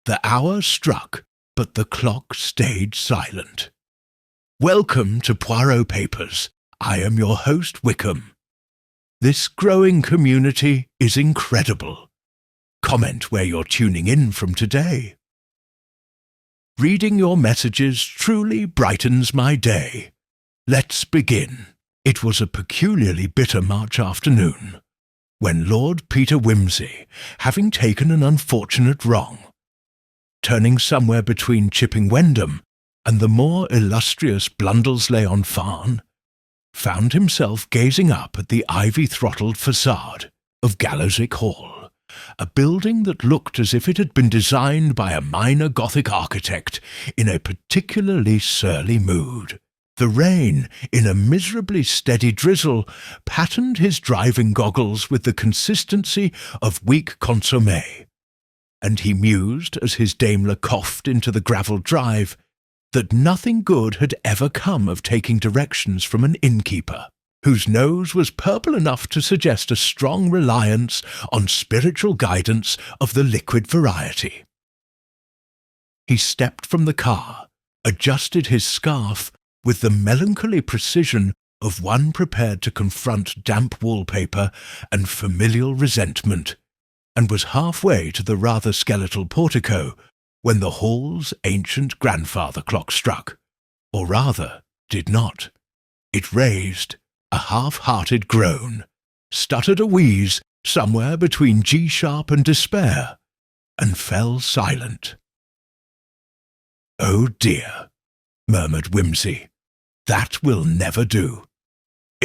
The hour struck, but the clock stayed silent. Welcome to Poirot Papers. I am your host, Wickham. This growing community is incredible. Comment where you're tuning in from today. Reading your messages truly brightens my day. Let's begin. It was a peculiarly bitter March afternoon, when Lord Peter Wimsey, having taken an unfortunate wrong, turning somewhere between Chipping Wendham and the more illustrious Blundelsley-on-Farn, found himself gazing up at the ivy-throttled facade of Gallowsick Hall, a building that looked as if it had been designed by a minor Gothic architect in a particularly surly mood. The rain, in a miserably steady drizzle, patterned his driving goggles with the consistency of weak consommé, and he mused as his Daimler coughed into the gravelled drive that nothing good had ever come of taking directions from an innkeeper, whose nose was purple enough to suggest a strong reliance on spiritual guidance of the liquid variety. He stepped from the car, adjusted his scarf with the melancholy precision of one prepared to confront damp wallpaper and familial resentment, and was halfway to the rather skeletal portico when the hall's ancient grandfather clock struck, or rather, did not. It raised a half-hearted groan, stuttered a wheeze somewhere between G-sharp and despair, and fell silent. "Oh dear," murmured Wimsey, "that will never do.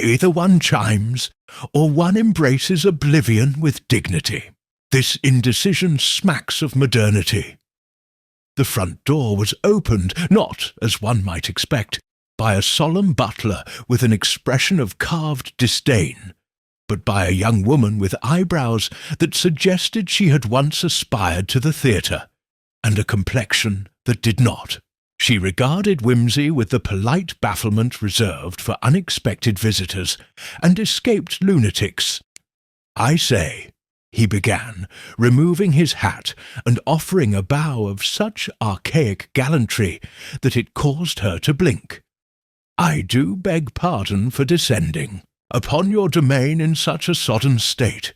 Either one chimes, or one embraces oblivion with dignity. This indecision smacks of modernity." The front door was opened, not, as one might expect, by a solemn butler with an expression of carved disdain, but by a young woman with eyebrows that suggested she had once aspired to the theatre, and a complexion that did not. She regarded Wimsey with the polite bafflement reserved for unexpected visitors and escaped lunatics. "I say," he began, removing his hat and offering a bow of such archaic gallantry that it caused her to blink, "I do beg pardon for descending upon your domain in such a sodden state,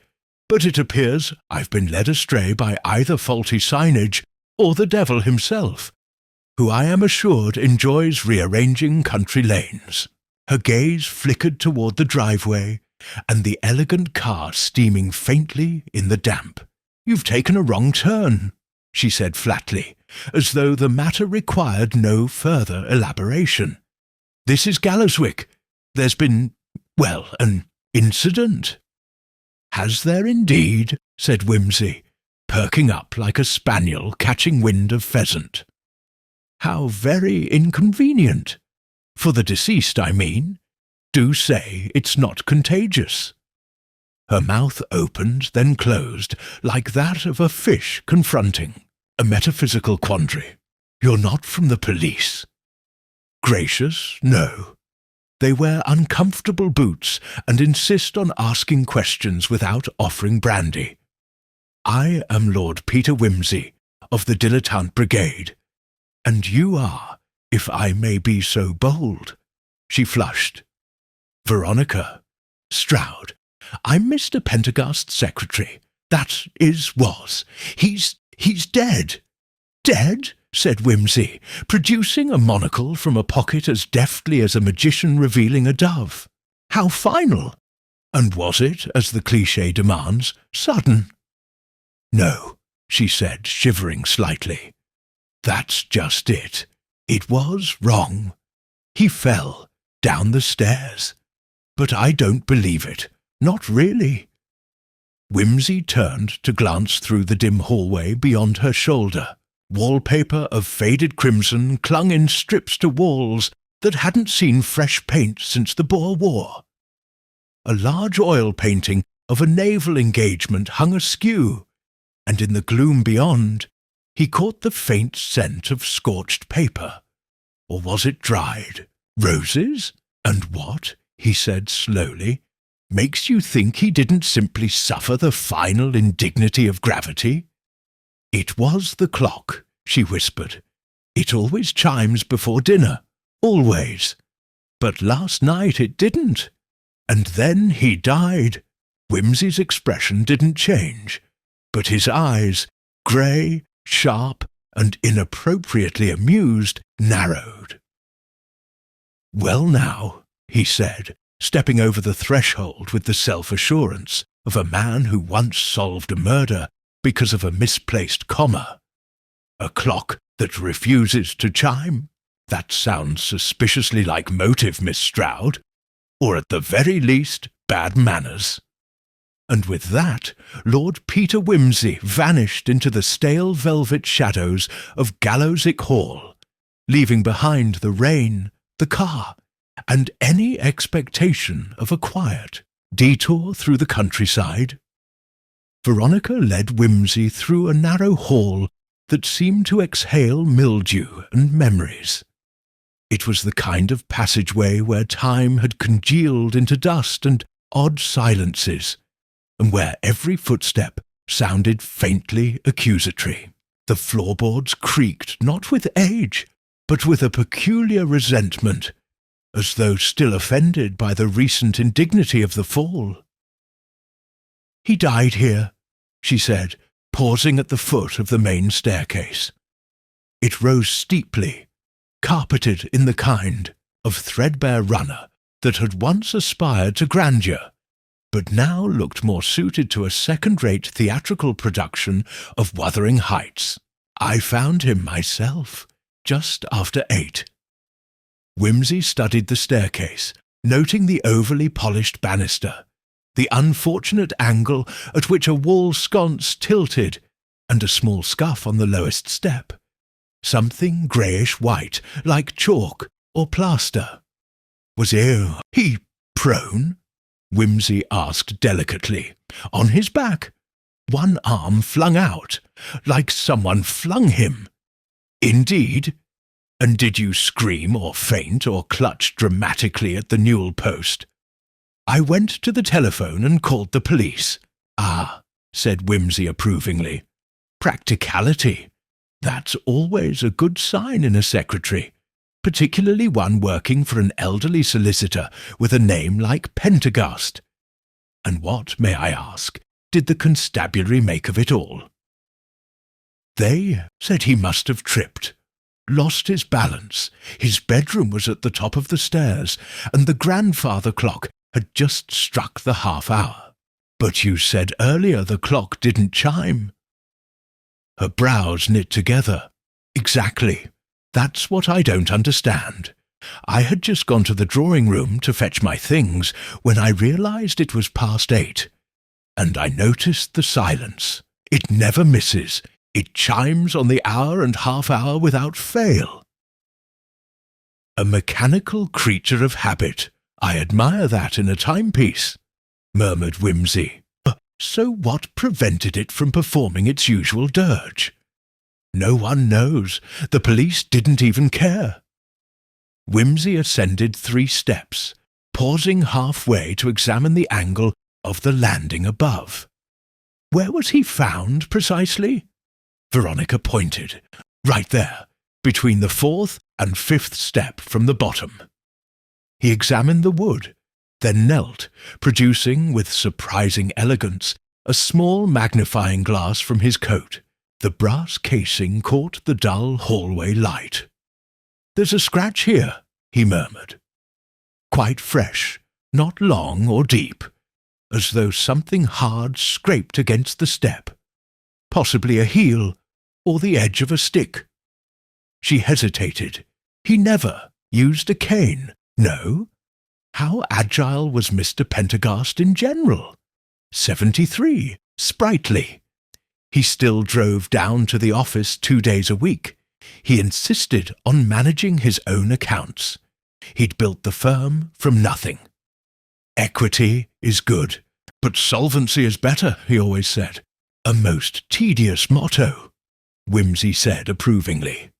but it appears I've been led astray by either faulty signage or the devil himself, who I am assured enjoys rearranging country lanes." Her gaze flickered toward the driveway and the elegant car steaming faintly in the damp. "You've taken a wrong turn," she said flatly, as though the matter required no further elaboration. "This is Gallowswick. There's been, well, an incident." "Has there indeed?" said Wimsey, perking up like a spaniel catching wind of pheasant. "How very inconvenient. For the deceased, I mean. Do say it's not contagious." Her mouth opened, then closed, like that of a fish confronting a metaphysical quandary. "You're not from the police?" "Gracious, no. They wear uncomfortable boots and insist on asking questions without offering brandy. I am Lord Peter Wimsey of the Dilettante Brigade, and you are, if I may be so bold." She flushed. "Veronica Stroud. I'm Mr. Pendergast's secretary. That is, was. He's dead." "Dead?" said Wimsey, producing a monocle from a pocket as deftly as a magician revealing a dove. "How final! And was it, as the cliché demands, sudden?" "No," she said, shivering slightly. "That's just it. It was wrong. He fell down the stairs. But I don't believe it. Not really." Wimsey turned to glance through the dim hallway beyond her shoulder. Wallpaper of faded crimson clung in strips to walls that hadn't seen fresh paint since the Boer War. A large oil painting of a naval engagement hung askew, and in the gloom beyond he caught the faint scent of scorched paper. Or was it dried? "Roses? And what," he said slowly, "makes you think he didn't simply suffer the final indignity of gravity?" "It was the clock," she whispered. "It always chimes before dinner, always. But last night it didn't. And then he died." Wimsey's expression didn't change, but his eyes, grey, sharp, and inappropriately amused, narrowed. "Well now," he said, stepping over the threshold with the self-assurance of a man who once solved a murder because of a misplaced comma. "A clock that refuses to chime? That sounds suspiciously like motive, Miss Stroud, or at the very least, bad manners." And with that, Lord Peter Wimsey vanished into the stale velvet shadows of Gallowsick Hall, leaving behind the rain, the car, and any expectation of a quiet detour through the countryside. Veronica led Wimsey through a narrow hall that seemed to exhale mildew and memories. It was the kind of passageway where time had congealed into dust and odd silences, and where every footstep sounded faintly accusatory. The floorboards creaked not with age, but with a peculiar resentment, as though still offended by the recent indignity of the fall. "He died here," she said, pausing at the foot of the main staircase. It rose steeply, carpeted in the kind of threadbare runner that had once aspired to grandeur, but now looked more suited to a second-rate theatrical production of Wuthering Heights. "I found him myself, just after 8. Wimsey studied the staircase, noting the overly polished banister, the unfortunate angle at which a wall sconce tilted, and a small scuff on the lowest step. Something greyish-white, like chalk or plaster. Was he prone? Wimsey asked delicately. On his back, one arm flung out, like someone flung him. Indeed? And did you scream or faint or clutch dramatically at the newel post? I went to the telephone and called the police. Ah, said Wimsey approvingly. Practicality. That's always a good sign in a secretary, particularly one working for an elderly solicitor with a name like Pendergast. And what, may I ask, did the constabulary make of it all? They said he must have tripped, lost his balance. His bedroom was at the top of the stairs, and the grandfather clock had just struck the half-hour. But you said earlier the clock didn't chime. Her brows knit together. Exactly. That's what I don't understand. I had just gone to the drawing-room to fetch my things when I realized it was past 8, and I noticed the silence. It never misses. It chimes on the hour and half-hour without fail. A mechanical creature of habit. I admire that in a timepiece, murmured Wimsey. So what prevented it from performing its usual dirge? No one knows. The police didn't even care. Wimsey ascended 3 steps, pausing halfway to examine the angle of the landing above. Where was he found, precisely? Veronica pointed. Right there, between the 4th and 5th step from the bottom. He examined the wood, then knelt, producing, with surprising elegance, a small magnifying glass from his coat. The brass casing caught the dull hallway light. There's a scratch here, he murmured. Quite fresh, not long or deep, as though something hard scraped against the step. Possibly a heel, or the edge of a stick. She hesitated. He never used a cane. No? How agile was Mr. Pendergast in general? 73, sprightly. He still drove down to the office 2 days a week. He insisted on managing his own accounts. He'd built the firm from nothing. Equity is good, but solvency is better, he always said. A most tedious motto, Wimsey said approvingly.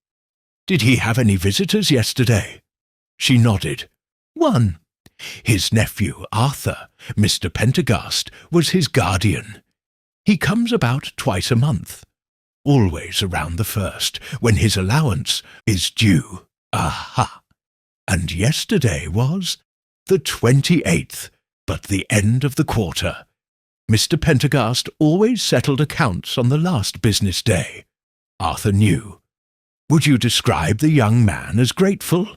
Did he have any visitors yesterday? She nodded. One. His nephew, Arthur, Mr. Pendergast, was his guardian. He comes about twice a month. always around the 1st, when his allowance is due. Aha! And yesterday was the 28th, but the end of the quarter. Mr. Pendergast always settled accounts on the last business day. Arthur knew. Would you describe the young man as grateful?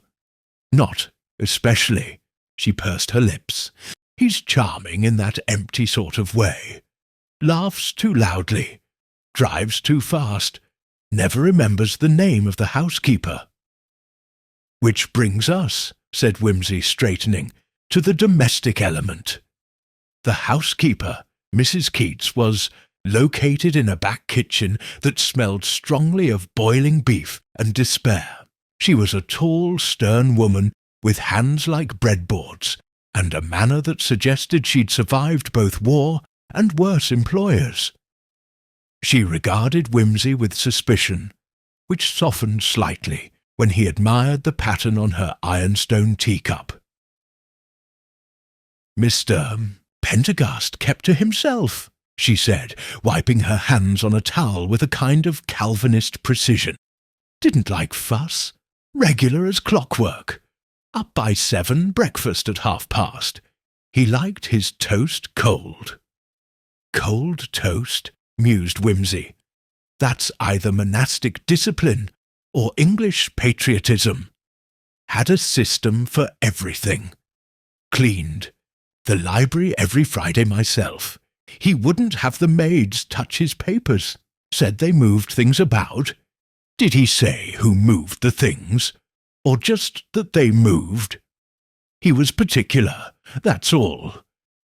Not especially. She pursed her lips. He's charming in that empty sort of way. Laughs too loudly. Drives too fast. Never remembers the name of the housekeeper. Which brings us, said Wimsey, straightening, to the domestic element. The housekeeper, Mrs. Keats, was located in a back kitchen that smelled strongly of boiling beef and despair. She was a tall, stern woman with hands like breadboards, and a manner that suggested she'd survived both war and worse employers. She regarded Wimsey with suspicion, which softened slightly when he admired the pattern on her ironstone teacup. Mr. Pendergast kept to himself, she said, wiping her hands on a towel with a kind of Calvinist precision. Didn't like fuss. Regular as clockwork. Up by 7, breakfast at past. He liked his toast cold. Cold toast, mused Wimsey. That's either monastic discipline or English patriotism. Had a system for everything. Cleaned. The library every Friday myself. He wouldn't have the maids touch his papers. Said they moved things about. Did he say who moved the things? Or just that they moved? He was particular, that's all.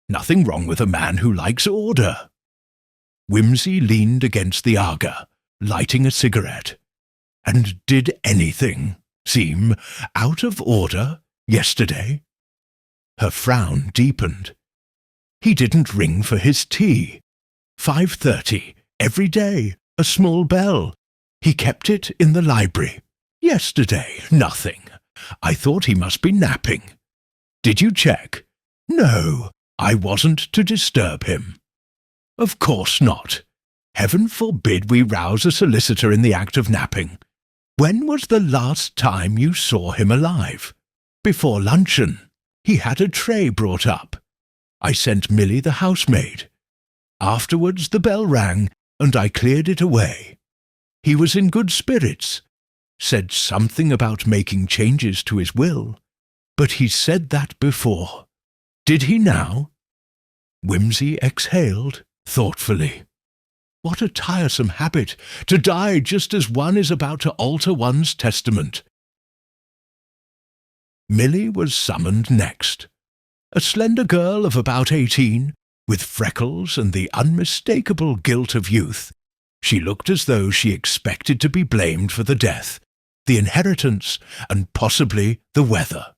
Nothing wrong with a man who likes order. Wimsey leaned against the Aga, lighting a cigarette. And did anything seem out of order yesterday? Her frown deepened. He didn't ring for his tea. 5:30, every day, a small bell. He kept it in the library. Yesterday, nothing. I thought he must be napping. Did you check? No, I wasn't to disturb him. Of course not. Heaven forbid we rouse a solicitor in the act of napping. When was the last time you saw him alive? Before luncheon. He had a tray brought up. I sent Milly the housemaid. Afterwards the bell rang, and I cleared it away. He was in good spirits. Said something about making changes to his will. But he said that before. Did he now? Wimsey exhaled thoughtfully. What a tiresome habit, to die just as one is about to alter one's testament. Milly was summoned next. A slender girl of about 18, with freckles and the unmistakable guilt of youth. She looked as though she expected to be blamed for the death, the inheritance, and possibly the weather.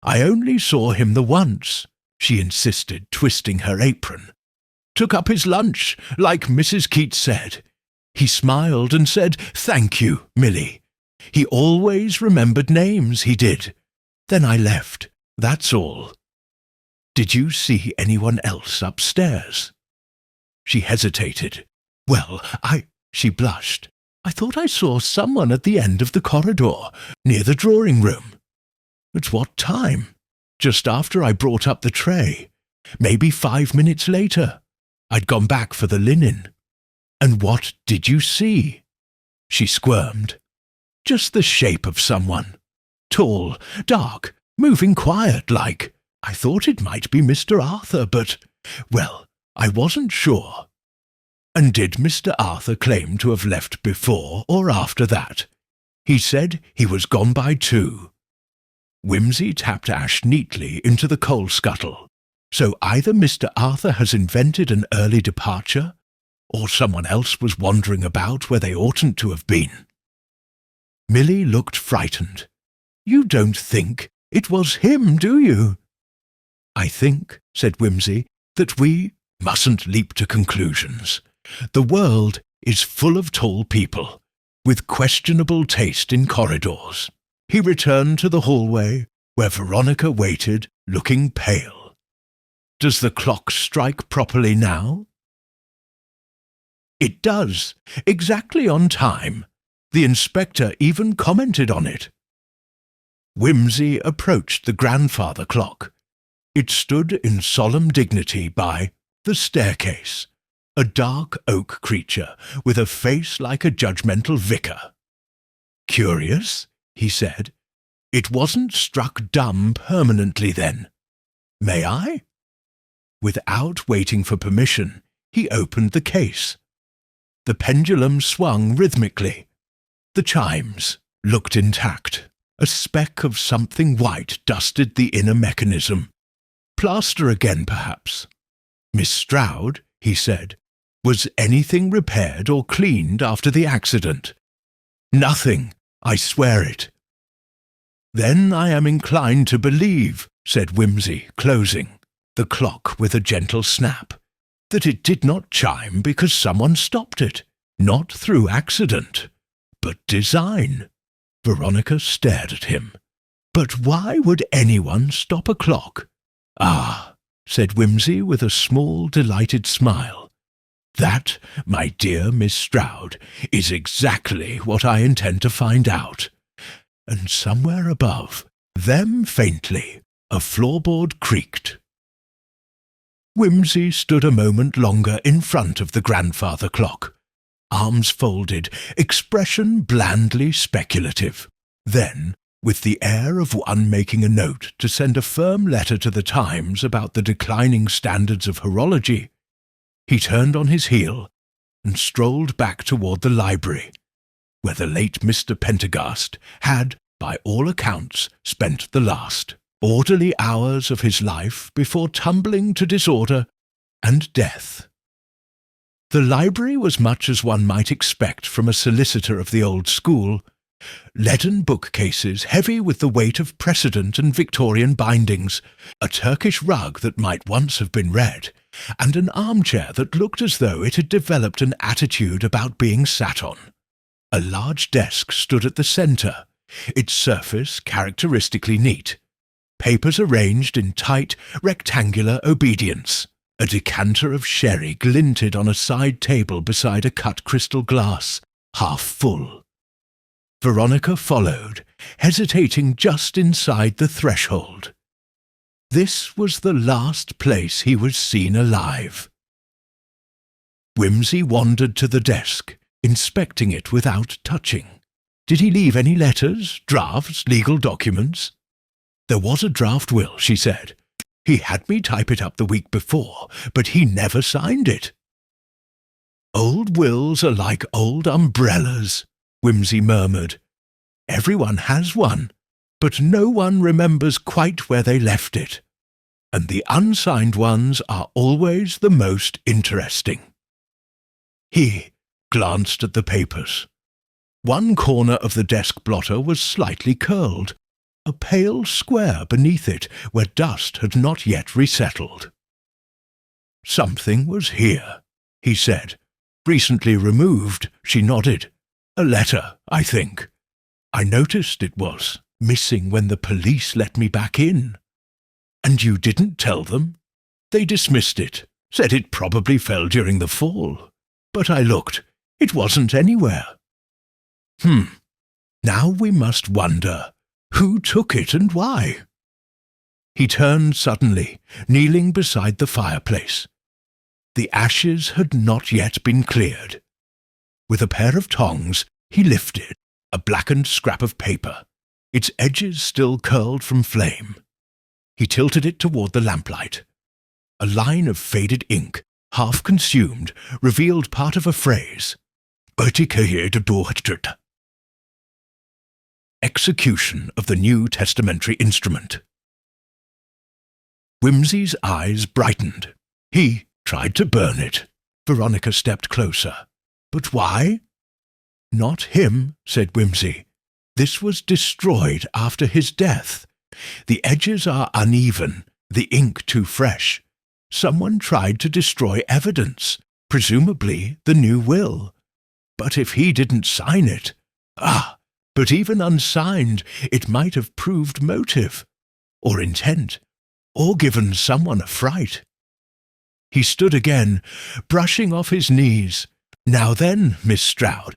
I only saw him the once, she insisted, twisting her apron. Took up his lunch, like Mrs. Keats said. He smiled and said, "Thank you, Milly." He always remembered names, he did. Then I left, that's all. Did you see anyone else upstairs? She hesitated. Well, she blushed. I thought I saw someone at the end of the corridor, near the drawing-room. At what time? Just after I brought up the tray. Maybe 5 minutes later. I'd gone back for the linen. And what did you see? She squirmed. Just the shape of someone. Tall, dark, moving quiet like. I thought it might be Mr. Arthur, but, well, I wasn't sure. And did Mr. Arthur claim to have left before or after that? He said he was gone by 2. Wimsey tapped ash neatly into the coal scuttle. So either Mr. Arthur has invented an early departure, or someone else was wandering about where they oughtn't to have been. Milly looked frightened. You don't think it was him, do you? I think, said Wimsey, that we mustn't leap to conclusions. The world is full of tall people, with questionable taste in corridors. He returned to the hallway, where Veronica waited, looking pale. Does the clock strike properly now? It does, exactly on time. The inspector even commented on it. Wimsey approached the grandfather clock. It stood in solemn dignity by the staircase, a dark oak creature with a face like a judgmental vicar. "Curious," he said. "It wasn't struck dumb permanently then. May I?" Without waiting for permission, he opened the case. The pendulum swung rhythmically. The chimes looked intact. A speck of something white dusted the inner mechanism. Plaster again, perhaps. "Miss Stroud," he said, "was anything repaired or cleaned after the accident?" "Nothing, I swear it." "Then I am inclined to believe," said Wimsey, closing the clock with a gentle snap, "that it did not chime because someone stopped it, not through accident, but design." Veronica stared at him. "But why would anyone stop a clock?" "Ah," said Wimsey with a small, delighted smile. "That, my dear Miss Stroud, is exactly what I intend to find out." And somewhere above them faintly, a floorboard creaked. Wimsey stood a moment longer in front of the grandfather clock, arms folded, expression blandly speculative. Then, with the air of one making a note to send a firm letter to the Times about the declining standards of horology, he turned on his heel and strolled back toward the library, where the late Mr. Pendergast had, by all accounts, spent the last orderly hours of his life before tumbling to disorder and death. The library was much as one might expect from a solicitor of the old school. Leaden bookcases heavy with the weight of precedent and Victorian bindings, a Turkish rug that might once have been red, and an armchair that looked as though it had developed an attitude about being sat on. A large desk stood at the centre, its surface characteristically neat, papers arranged in tight, rectangular obedience. A decanter of sherry glinted on a side table beside a cut crystal glass, half full. Veronica followed, hesitating just inside the threshold. This was the last place he was seen alive. Wimsey wandered to the desk, inspecting it without touching. Did he leave any letters, drafts, legal documents? "There was a draft will," she said. "He had me type it up the week before, but he never signed it." "Old wills are like old umbrellas," Wimsey murmured. "Everyone has one, but no one remembers quite where they left it. And the unsigned ones are always the most interesting." He glanced at the papers. One corner of the desk blotter was slightly curled, a pale square beneath it where dust had not yet resettled. "Something was here," he said. "Recently removed," she nodded. "A letter, I think. I noticed it was missing when the police let me back in." "And you didn't tell them?" "They dismissed it, said it probably fell during the fall. But I looked. It wasn't anywhere." Now we must wonder. Who took it and why?" He turned suddenly, kneeling beside the fireplace. The ashes had not yet been cleared. With a pair of tongs, he lifted a blackened scrap of paper, its edges still curled from flame. He tilted it toward the lamplight. A line of faded ink, half consumed, revealed part of a phrase. Execution of the New Testamentary Instrument. Wimsey's eyes brightened. "He tried to burn it." Veronica stepped closer. "But why?" "Not him," said Wimsey. "This was destroyed after his death. The edges are uneven, the ink too fresh. Someone tried to destroy evidence, presumably the new will. But if he didn't sign it... But even unsigned, it might have proved motive, or intent, or given someone a fright." He stood again, brushing off his knees, Now then, Miss Stroud,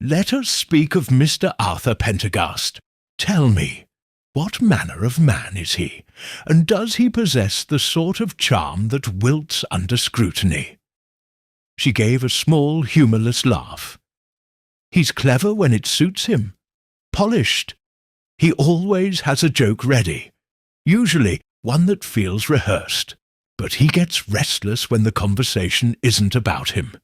let us speak of Mr. Arthur Pendergast. Tell me, what manner of man is he, and does he possess the sort of charm that wilts under scrutiny?" She gave a small, humourless laugh. "He's clever when it suits him. Polished. He always has a joke ready, usually one that feels rehearsed, but he gets restless when the conversation isn't about him.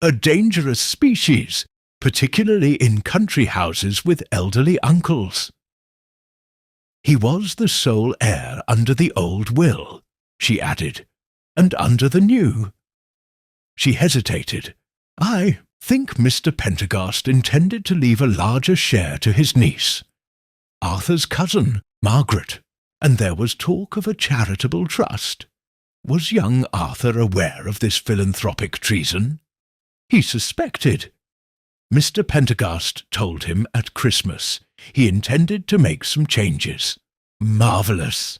A dangerous species, particularly in country houses with elderly uncles. He was the sole heir under the old will," she added, "and under the new." She hesitated. "I think Mr. Pendergast intended to leave a larger share to his niece, Arthur's cousin, Margaret, and there was talk of a charitable trust. Was young Arthur aware of this philanthropic treason? He suspected. Mr. Pendergast told him at Christmas he intended to make some changes. Marvellous!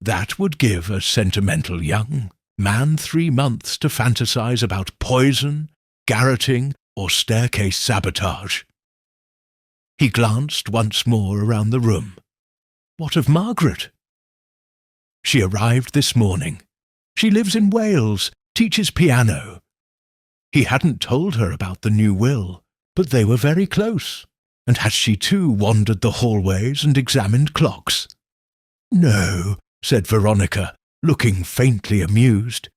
That would give a sentimental young man 3 months to fantasize about poison, garroting, or staircase sabotage." He glanced once more around the room. "What of Margaret?" "She arrived this morning. She lives in Wales, teaches piano." He hadn't told her about the new will, but they were very close. And has she too wandered the hallways and examined clocks? "No," said Veronica, looking faintly amused.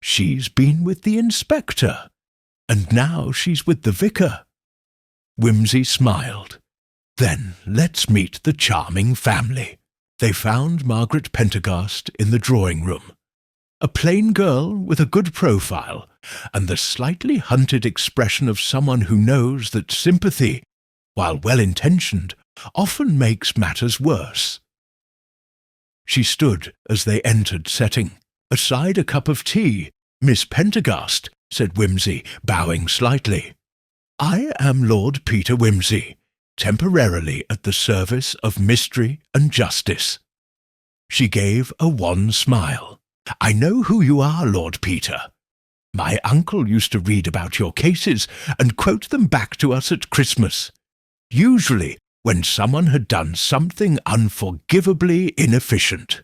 "She's been with the inspector, and now she's with the vicar." Wimsey smiled. "Then let's meet the charming family." They found Margaret Pendergast in the drawing-room. A plain girl with a good profile, and the slightly hunted expression of someone who knows that sympathy, while well-intentioned, often makes matters worse. She stood as they entered, setting aside a cup of tea. "Miss Pendergast," said Wimsey, bowing slightly. "I am Lord Peter Wimsey, temporarily at the service of mystery and justice." She gave a wan smile. "I know who you are, Lord Peter. My uncle used to read about your cases and quote them back to us at Christmas, usually when someone had done something unforgivably inefficient."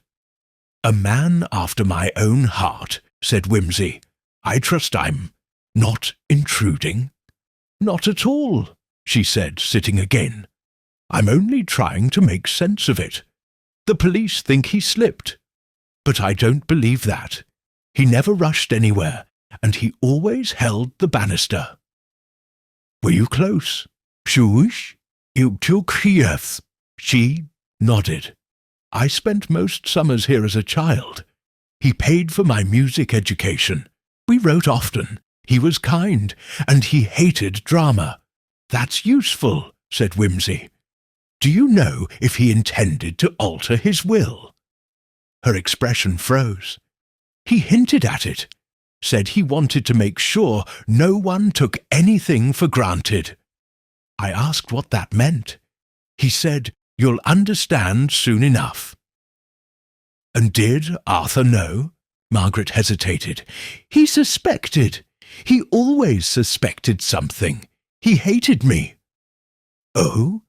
"A man after my own heart," said Wimsey. "I trust I'm not intruding?" "Not at all," she said, sitting again. "I'm only trying to make sense of it. The police think he slipped, but I don't believe that. He never rushed anywhere, and he always held the banister." "Were you close?" "Shush, you took Kiev." She nodded. "I spent most summers here as a child. He paid for my music education. We wrote often. He was kind, and he hated drama." "That's useful," said Wimsey. "Do you know if he intended to alter his will?" Her expression froze. "He hinted at it. Said he wanted to make sure no one took anything for granted. I asked what that meant. He said, 'You'll understand soon enough.'" "And did Arthur know?" Margaret hesitated. "He suspected. He always suspected something. He hated me." "Oh?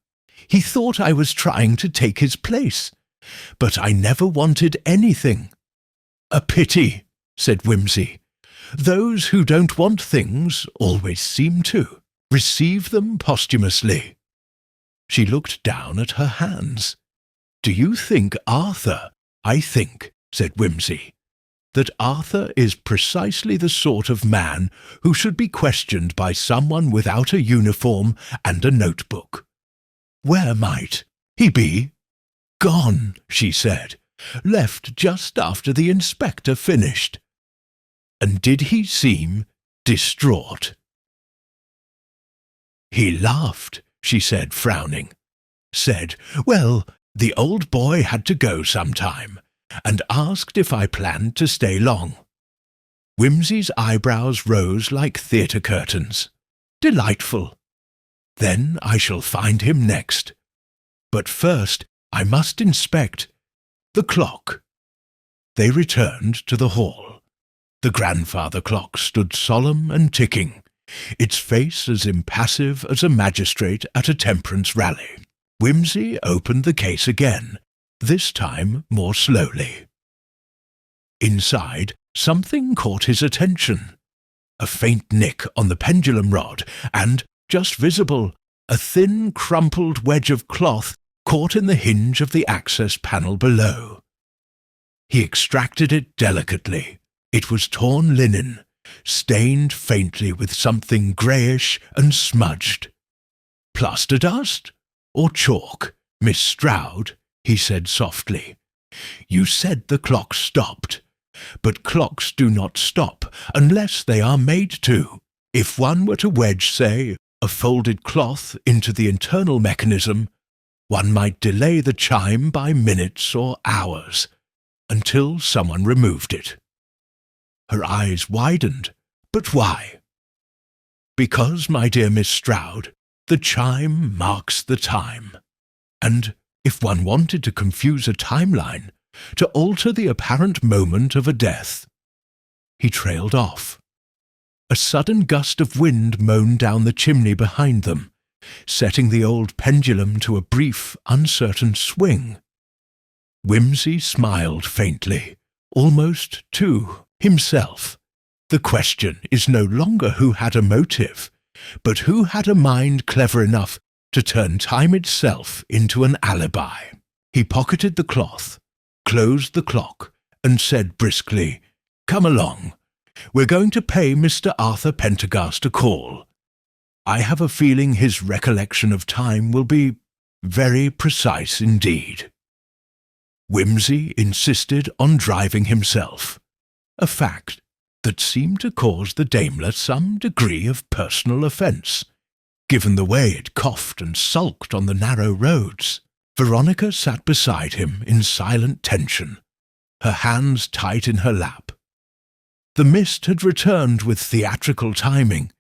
He thought I was trying to take his place. But I never wanted anything." "A pity," said Wimsey. "Those who don't want things always seem to receive them posthumously." She looked down at her hands. "Do you think Arthur—" "I think," said Wimsey, "that Arthur is precisely the sort of man who should be questioned by someone without a uniform and a notebook. Where might he be?" "Gone," she said. "Left just after the inspector finished." "And did he seem distraught?" "He laughed," she said, frowning. "Said, 'Well, the old boy had to go sometime,' and asked if I planned to stay long." Wimsey's eyebrows rose like theatre curtains. "Delightful. Then I shall find him next. But first I must inspect the clock." They returned to the hall. The grandfather clock stood solemn and ticking, its face as impassive as a magistrate at a temperance rally. Wimsey opened the case again, this time more slowly. Inside, something caught his attention. A faint nick on the pendulum rod, and, just visible, a thin, crumpled wedge of cloth caught in the hinge of the access panel below. He extracted it delicately. It was torn linen, stained faintly with something greyish and smudged. "Plaster dust? Or chalk, Miss Stroud?" he said softly. "You said the clock stopped. But clocks do not stop unless they are made to. If one were to wedge, say, a folded cloth into the internal mechanism, one might delay the chime by minutes or hours, until someone removed it." Her eyes widened. "But why?" "Because, my dear Miss Stroud, the chime marks the time. And if one wanted to confuse a timeline, to alter the apparent moment of a death—" He trailed off. A sudden gust of wind moaned down the chimney behind them, setting the old pendulum to a brief, uncertain swing. Wimsey smiled faintly, almost to himself. The question is no longer who had a motive, but who had a mind clever enough to turn time itself into an alibi. He pocketed the cloth, closed the clock, and said briskly, "Come along. We're going to pay Mr. Arthur Pendergast a call. I have a feeling his recollection of time will be very precise indeed." Wimsey insisted on driving himself, a fact that seemed to cause the Daimler some degree of personal offence, given the way it coughed and sulked on the narrow roads. Veronica sat beside him in silent tension, her hands tight in her lap. The mist had returned with theatrical timing,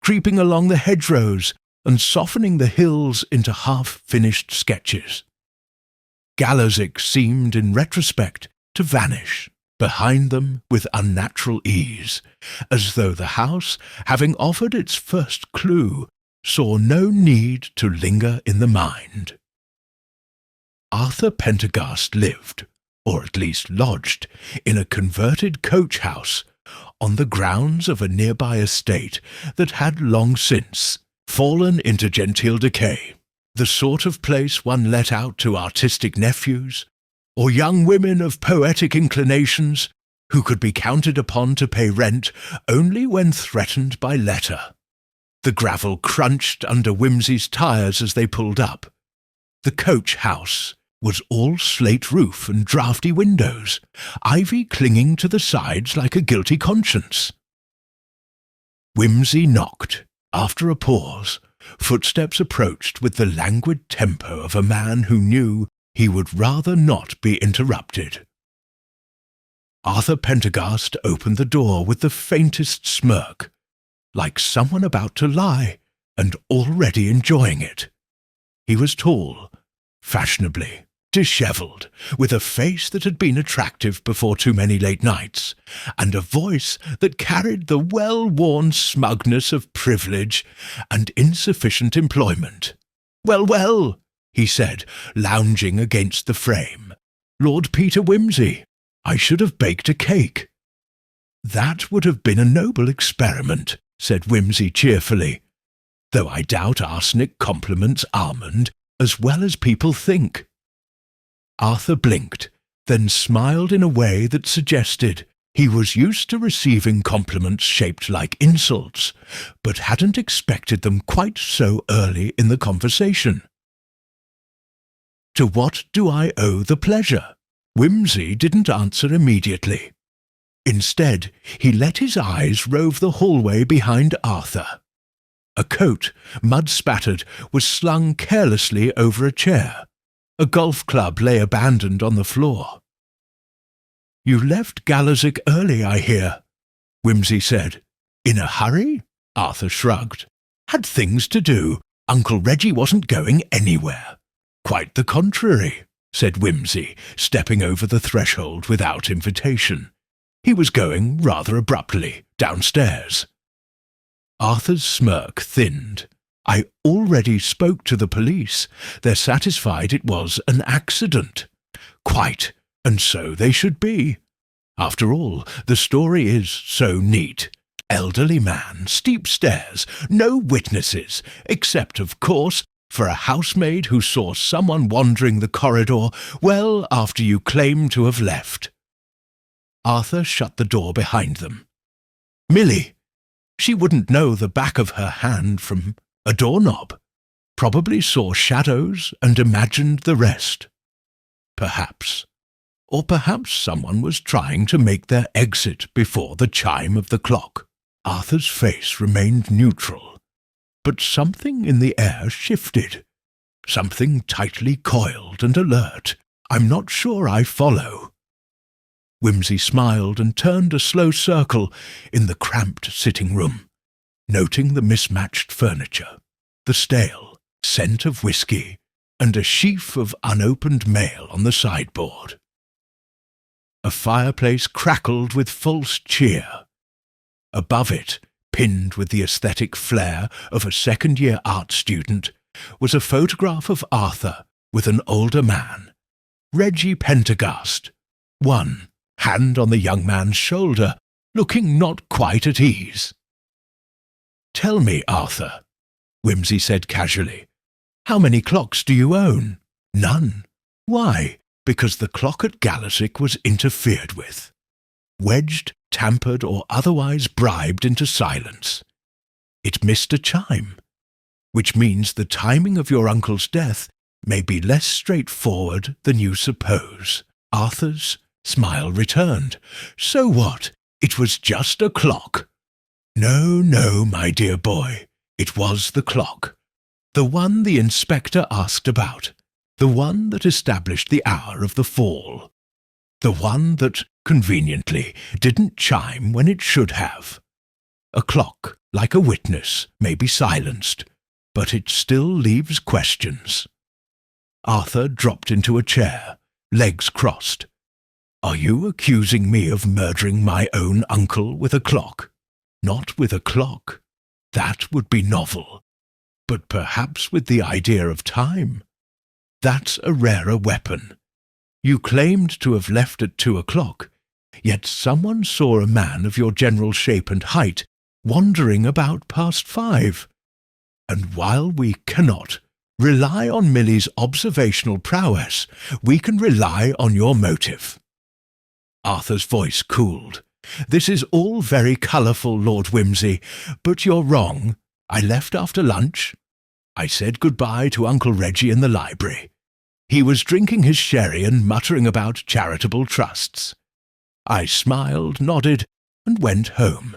creeping along the hedgerows and softening the hills into half-finished sketches. Gallozic seemed, in retrospect, to vanish behind them with unnatural ease, as though the house, having offered its first clue, saw no need to linger in the mind. Arthur Pendergast lived, or at least lodged, in a converted coach house on the grounds of a nearby estate that had long since fallen into genteel decay, the sort of place one let out to artistic nephews, or young women of poetic inclinations who could be counted upon to pay rent only when threatened by letter. The gravel crunched under Wimsey's tyres as they pulled up. The coach house was all slate roof and draughty windows, ivy clinging to the sides like a guilty conscience. Wimsey knocked. After a pause, footsteps approached with the languid tempo of a man who knew he would rather not be interrupted. Arthur Pendergast opened the door with the faintest smirk, like someone about to lie and already enjoying it. He was tall, fashionably dishevelled, with a face that had been attractive before too many late nights, and a voice that carried the well-worn smugness of privilege and insufficient employment. "Well, well," he said, lounging against the frame. "Lord Peter Wimsey, I should have baked a cake." "That would have been a noble experiment," said Wimsey cheerfully, "though I doubt arsenic compliments almond as well as people think." Arthur blinked, then smiled in a way that suggested he was used to receiving compliments shaped like insults, but hadn't expected them quite so early in the conversation. "To what do I owe the pleasure?" Wimsey didn't answer immediately. Instead, he let his eyes rove the hallway behind Arthur. A coat, mud-spattered, was slung carelessly over a chair. A golf club lay abandoned on the floor. "You left Gallozic early, I hear," Wimsey said. "In a hurry?" Arthur shrugged. "Had things to do. Uncle Reggie wasn't going anywhere." "Quite the contrary," said Wimsey, stepping over the threshold without invitation. He was going, rather abruptly, downstairs. Arthur's smirk thinned. "I already spoke to the police. They're satisfied it was an accident." "Quite, and so they should be. After all, the story is so neat. Elderly man, steep stairs, no witnesses, except, of course, for a housemaid who saw someone wandering the corridor well after you claim to have left." Arthur shut the door behind them. "Milly, she wouldn't know the back of her hand from a doorknob. Probably saw shadows and imagined the rest. Perhaps. Or perhaps someone was trying to make their exit before the chime of the clock." Arthur's face remained neutral, but something in the air shifted. Something tightly coiled and alert. "I'm not sure I follow." Wimsey smiled and turned a slow circle in the cramped sitting room, noting the mismatched furniture, the stale scent of whiskey, and a sheaf of unopened mail on the sideboard. A fireplace crackled with false cheer. Above it, pinned with the aesthetic flair of a second-year art student, was a photograph of Arthur with an older man, Reggie Pendergast, one hand on the young man's shoulder, looking not quite at ease. "Tell me, Arthur," Wimsey said casually, "how many clocks do you own?" "None." "Why?" "Because the clock at Galasick was interfered with. Wedged, tampered, or otherwise bribed into silence. It missed a chime, which means the timing of your uncle's death may be less straightforward than you suppose." Arthur's smile returned. "So what? It was just a clock." "No, no, my dear boy. It was the clock. The one the inspector asked about. The one that established the hour of the fall. The one that, conveniently, didn't chime when it should have. A clock, like a witness, may be silenced, but it still leaves questions." Arthur dropped into a chair, legs crossed. "Are you accusing me of murdering my own uncle with a clock?" "Not with a clock. That would be novel. But perhaps with the idea of time. That's a rarer weapon. You claimed to have left at 2:00, yet someone saw a man of your general shape and height wandering about past 5. And while we cannot rely on Milly's observational prowess, we can rely on your motive." Arthur's voice cooled. "This is all very colourful, Lord Wimsey, but you're wrong. I left after lunch. I said goodbye to Uncle Reggie in the library. He was drinking his sherry and muttering about charitable trusts. I smiled, nodded, and went home."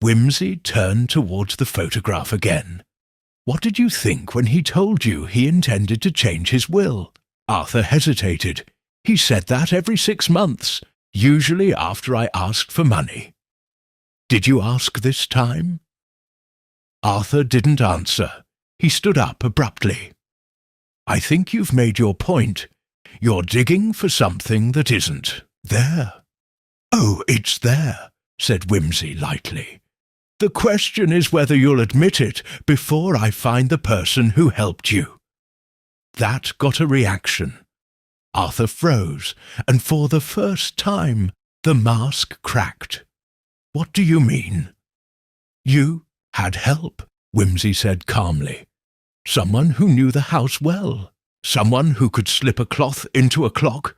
Wimsey turned towards the photograph again. "What did you think when he told you he intended to change his will?" Arthur hesitated. "He said that every 6 months, usually after I asked for money." "Did you ask this time?" Arthur didn't answer. He stood up abruptly. "I think you've made your point. You're digging for something that isn't there." "Oh, it's there," said Wimsey lightly. "The question is whether you'll admit it before I find the person who helped you." That got a reaction. Arthur froze, and for the first time the mask cracked. "What do you mean?" "You had help," Wimsey said calmly. "Someone who knew the house well. Someone who could slip a cloth into a clock.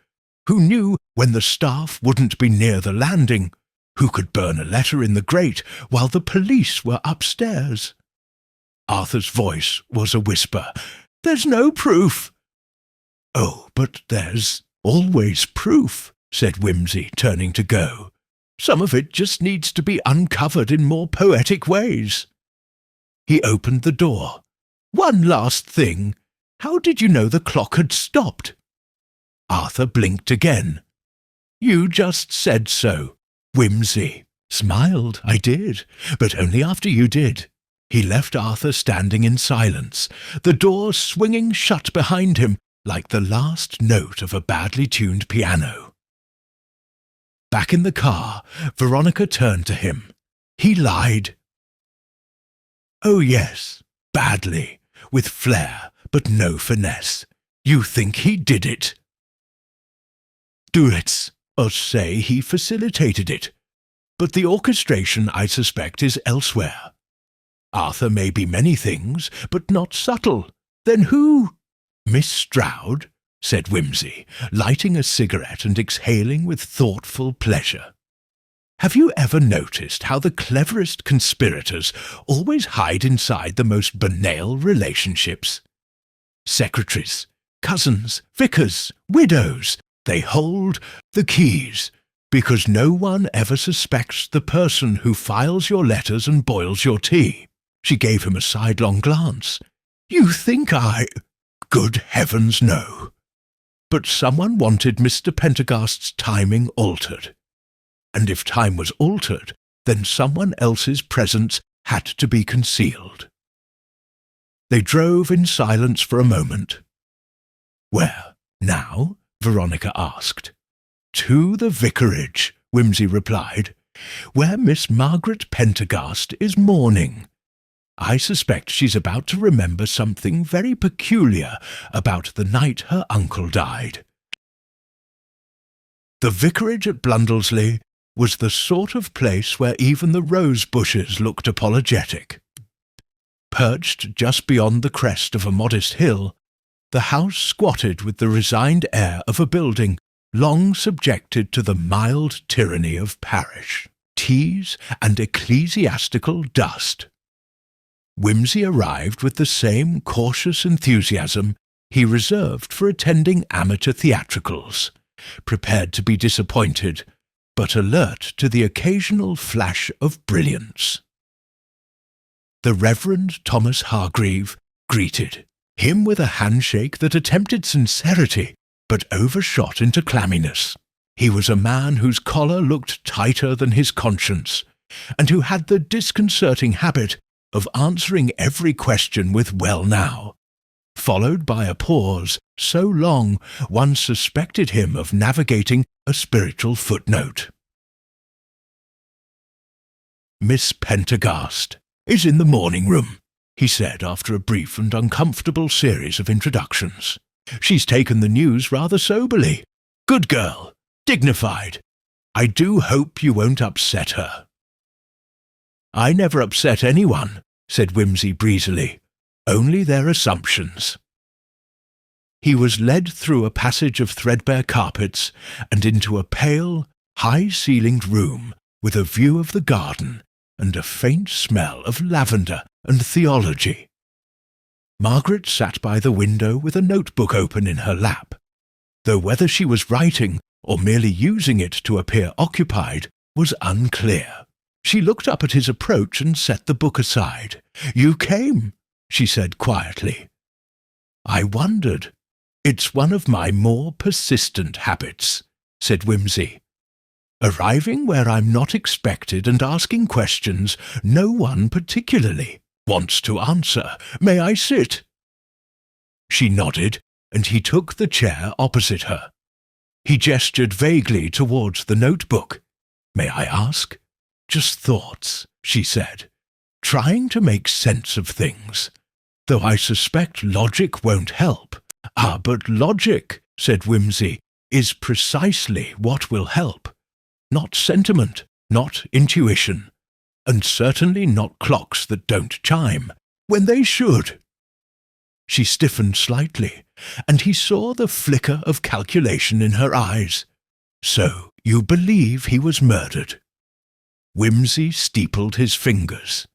Who knew when the staff wouldn't be near the landing. Who could burn a letter in the grate while the police were upstairs." Arthur's voice was a whisper. "There's no proof." "Oh, but there's always proof," said Wimsey, turning to go. "Some of it just needs to be uncovered in more poetic ways." He opened the door. "One last thing. How did you know the clock had stopped?" Arthur blinked again. "You just said so." Wimsey smiled. "I did, but only after you did." He left Arthur standing in silence, the door swinging shut behind him like the last note of a badly tuned piano. Back in the car, Veronica turned to him. "He lied," Oh yes, badly, with flair, but no finesse. You think he did it? Duets, or say he facilitated it. But the orchestration, I suspect, is elsewhere. Arthur may be many things, but not subtle. Then who? Miss Stroud, said Wimsey, lighting a cigarette and exhaling with thoughtful pleasure. Have you ever noticed how the cleverest conspirators always hide inside the most banal relationships? Secretaries, cousins, vicars, widows, they hold the keys, because no one ever suspects the person who files your letters and boils your tea. She gave him a sidelong glance. You think I— Good heavens, no. But someone wanted Mr. Pendergast's timing altered. And if time was altered, then someone else's presence had to be concealed. They drove in silence for a moment. Where, now? Veronica asked. To the vicarage, Wimsey replied, where Miss Margaret Pendergast is mourning. I suspect she's about to remember something very peculiar about the night her uncle died. The vicarage at Blundelsley was the sort of place where even the rose bushes looked apologetic. Perched just beyond the crest of a modest hill, the house squatted with the resigned air of a building long subjected to the mild tyranny of parish, teas, and ecclesiastical dust. Wimsey arrived with the same cautious enthusiasm he reserved for attending amateur theatricals, prepared to be disappointed, but alert to the occasional flash of brilliance. The Reverend Thomas Hargreave greeted him with a handshake that attempted sincerity, but overshot into clamminess. He was a man whose collar looked tighter than his conscience, and who had the disconcerting habit of answering every question with "well now," followed by a pause so long one suspected him of navigating a spiritual footnote. Miss Pendergast is in the morning room, he said after a brief and uncomfortable series of introductions. She's taken the news rather soberly. Good girl, dignified. I do hope you won't upset her. I never upset anyone, said Wimsey breezily. Only their assumptions. He was led through a passage of threadbare carpets and into a pale, high-ceilinged room with a view of the garden and a faint smell of lavender and theology. Margaret sat by the window with a notebook open in her lap, though whether she was writing or merely using it to appear occupied was unclear. She looked up at his approach and set the book aside. You came, she said quietly. I wondered. It's one of my more persistent habits, said Wimsey. Arriving where I'm not expected and asking questions no one particularly wants to answer. May I sit? She nodded, and he took the chair opposite her. He gestured vaguely towards the notebook. May I ask? Just thoughts, she said, trying to make sense of things, though I suspect logic won't help. Ah, but logic, said Wimsey, is precisely what will help. Not sentiment, not intuition, and certainly not clocks that don't chime, when they should. She stiffened slightly, and he saw the flicker of calculation in her eyes. So you believe he was murdered? Wimsey steepled his fingers.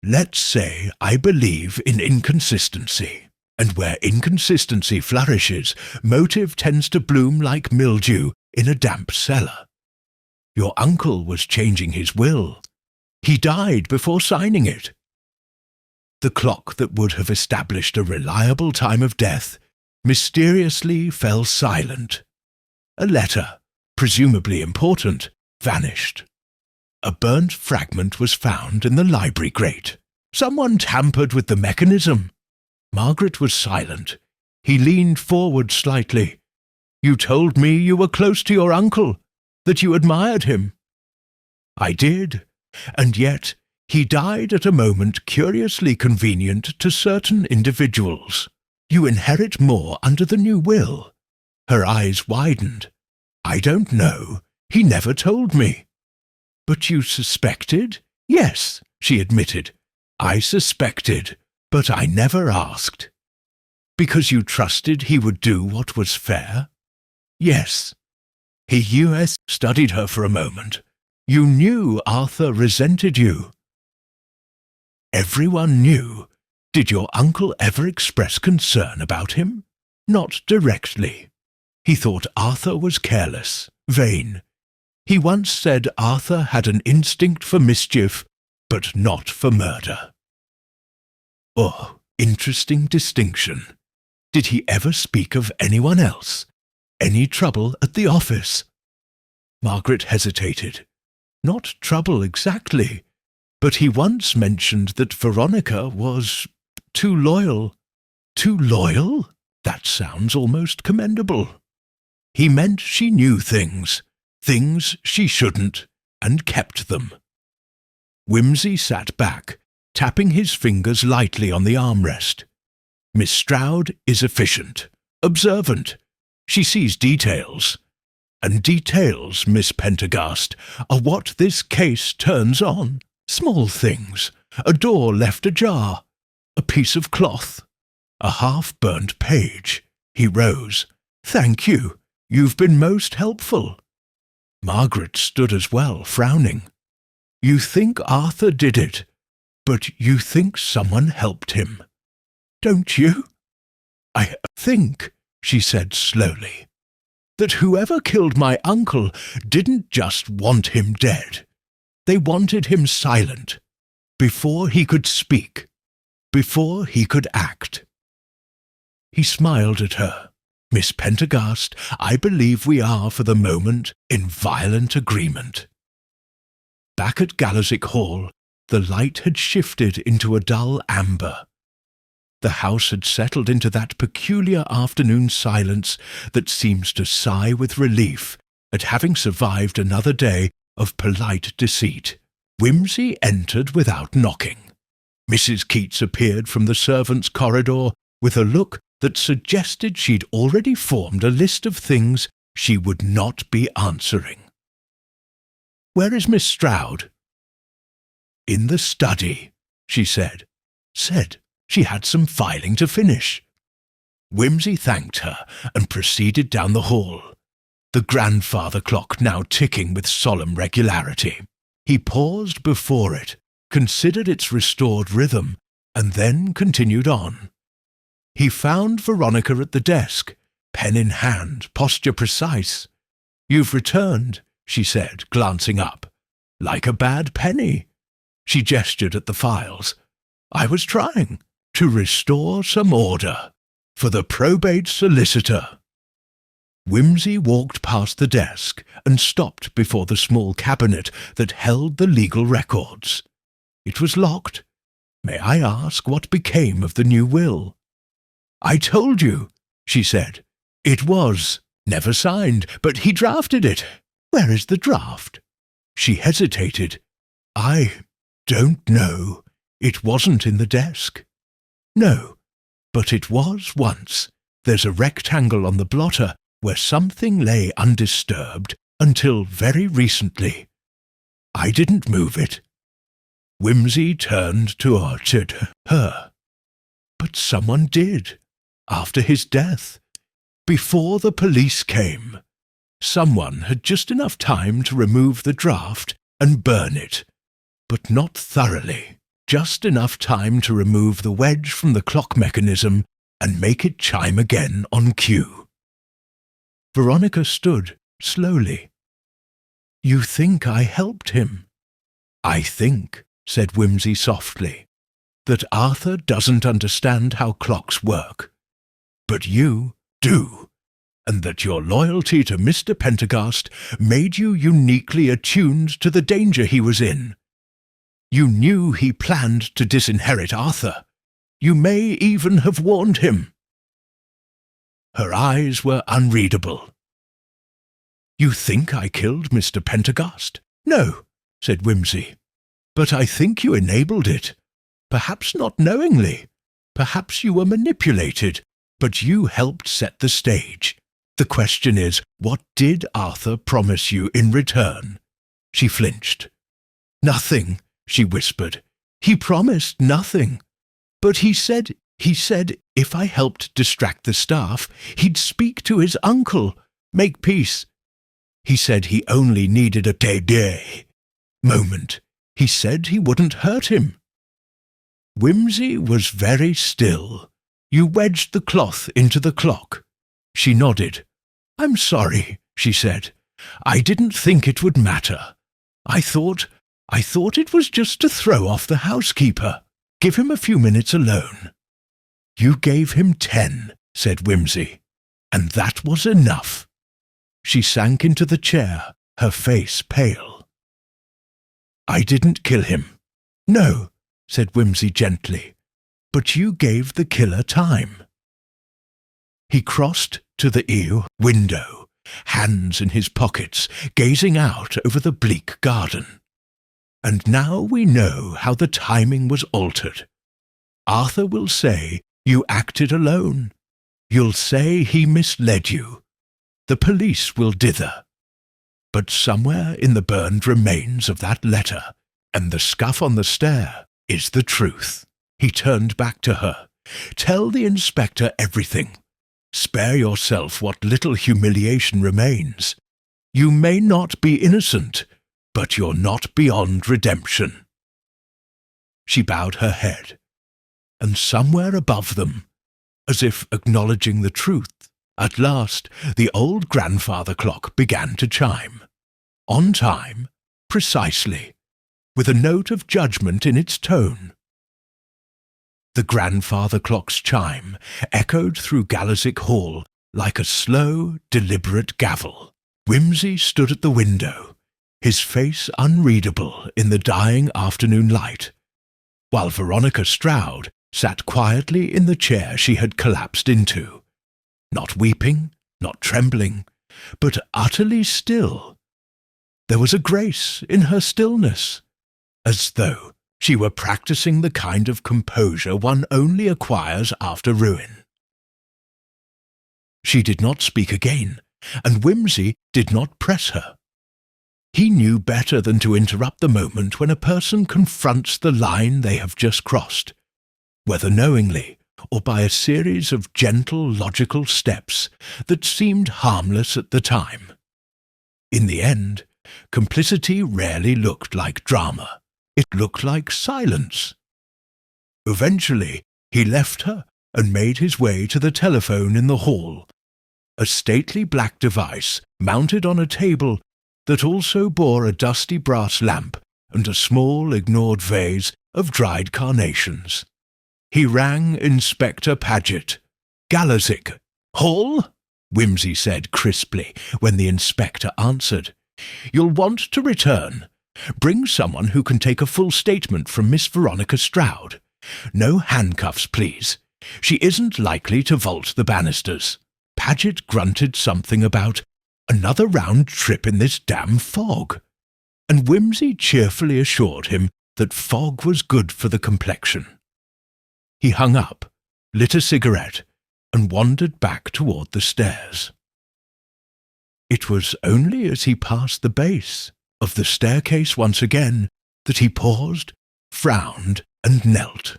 Let's say I believe in inconsistency, and where inconsistency flourishes, motive tends to bloom like mildew in a damp cellar. Your uncle was changing his will. He died before signing it. The clock that would have established a reliable time of death mysteriously fell silent. A letter, presumably important, vanished. A burnt fragment was found in the library grate. Someone tampered with the mechanism. Margaret was silent. He leaned forward slightly. You told me you were close to your uncle, that you admired him. I did, and yet He died at a moment curiously convenient to certain individuals. You inherit more under the new will." Her eyes widened. "I don't know. He never told me." "But you suspected?" "Yes," she admitted. "I suspected, but I never asked." "Because you trusted he would do what was fair?" "Yes." He studied her for a moment. "You knew Arthur resented you." "Everyone knew. Did your uncle ever express concern about him?" "Not directly. He thought Arthur was careless, vain. He once said Arthur had an instinct for mischief, but not for murder." "Oh, interesting distinction. Did he ever speak of anyone else? Any trouble at the office?" Margaret hesitated. "Not trouble exactly, but he once mentioned that Veronica was too loyal." "Too loyal? That sounds almost commendable." "He meant she knew things she shouldn't, and kept them." Wimsey sat back, tapping his fingers lightly on the armrest. "Miss Stroud is efficient, observant. She sees details. And details, Miss Pendergast, are what this case turns on. Small things. A door left ajar. A piece of cloth. A half-burnt page." He rose. "Thank you. You've been most helpful." Margaret stood as well, frowning. "You think Arthur did it, but you think someone helped him. Don't you?" "I think," she said slowly, "that whoever killed my uncle didn't just want him dead. They wanted him silent, before he could speak, before he could act." He smiled at her. "Miss Pendergast, I believe we are, for the moment, in violent agreement." Back at Gallozick Hall, the light had shifted into a dull amber. The house had settled into that peculiar afternoon silence that seems to sigh with relief at having survived another day of polite deceit. Wimsey entered without knocking. Mrs. Keats appeared from the servants' corridor with a look that suggested she'd already formed a list of things she would not be answering. "Where is Miss Stroud?" "In the study," she said. Said she had some filing to finish. Wimsey thanked her and proceeded down the hall, the grandfather clock now ticking with solemn regularity. He paused before it, considered its restored rhythm, and then continued on. He found Veronica at the desk, pen in hand, posture precise. "You've returned," she said, glancing up. "Like a bad penny." She gestured at the files. "I was trying to restore some order for the probate solicitor." Wimsey walked past the desk and stopped before the small cabinet that held the legal records. It was locked. "May I ask what became of the new will?" "I told you," she said. "It was never signed, but he drafted it. Where is the draft?" She hesitated. "I don't know. It wasn't in the desk." "No, but it was once. There's a rectangle on the blotter where something lay undisturbed until very recently. I didn't move it." Wimsey turned toward her. "But someone did. After his death. Before the police came. Someone had just enough time to remove the draft and burn it, but not thoroughly. Just enough time to remove the wedge from the clock mechanism and make it chime again on cue." Veronica stood slowly. "You think I helped him?" "I think," said Wimsey softly, "that Arthur doesn't understand how clocks work. But you do, and that your loyalty to Mr. Pendergast made you uniquely attuned to the danger he was in. You knew he planned to disinherit Arthur. You may even have warned him." Her eyes were unreadable. "You think I killed Mr. Pendergast?" "No," said Wimsey. But I think you enabled it. Perhaps not knowingly. Perhaps you were manipulated, but you helped set the stage. The question is, what did Arthur promise you in return?" She flinched. "Nothing," she whispered. "He promised nothing. But he said if I helped distract the staff, he'd speak to his uncle, make peace. He said he only needed a day moment. He said he wouldn't hurt him." Wimsey was very still. "You wedged the cloth into the clock." She nodded. "I'm sorry," she said. "I didn't think it would matter. I thought it was just to throw off the housekeeper. Give him a few minutes alone." "You gave him 10, said Wimsey, "and that was enough." She sank into the chair, her face pale. "I didn't kill him." "No," said Wimsey gently, "but you gave the killer time." He crossed to the window, hands in his pockets, gazing out over the bleak garden. "And now we know how the timing was altered. Arthur will say you acted alone. You'll say he misled you. The police will dither. But somewhere in the burned remains of that letter and the scuff on the stair is the truth." He turned back to her. "Tell the inspector everything. Spare yourself what little humiliation remains. You may not be innocent, but you're not beyond redemption." She bowed her head, and somewhere above them, as if acknowledging the truth, at last the old grandfather clock began to chime. On time, precisely, with a note of judgment in its tone. The grandfather clock's chime echoed through Gallaswick Hall like a slow, deliberate gavel. Wimsey stood at the window, his face unreadable in the dying afternoon light, while Veronica Stroud sat quietly in the chair she had collapsed into, not weeping, not trembling, but utterly still. There was a grace in her stillness, as though she were practicing the kind of composure one only acquires after ruin. She did not speak again, and Wimsey did not press her. He knew better than to interrupt the moment when a person confronts the line they have just crossed, whether knowingly or by a series of gentle, logical steps that seemed harmless at the time. In the end, complicity rarely looked like drama. It looked like silence. Eventually, he left her and made his way to the telephone in the hall, a stately black device mounted on a table that also bore a dusty brass lamp and a small ignored vase of dried carnations. He rang Inspector Paget. "Gallaswick Hall?" Wimsey said crisply when the inspector answered. "You'll want to return. Bring someone who can take a full statement from Miss Veronica Stroud. No handcuffs, please. She isn't likely to vault the banisters." Paget grunted something about another round trip in this damn fog, and Wimsey cheerfully assured him that fog was good for the complexion. He hung up, lit a cigarette, and wandered back toward the stairs. It was only as he passed the base of the staircase once again that he paused, frowned, and knelt.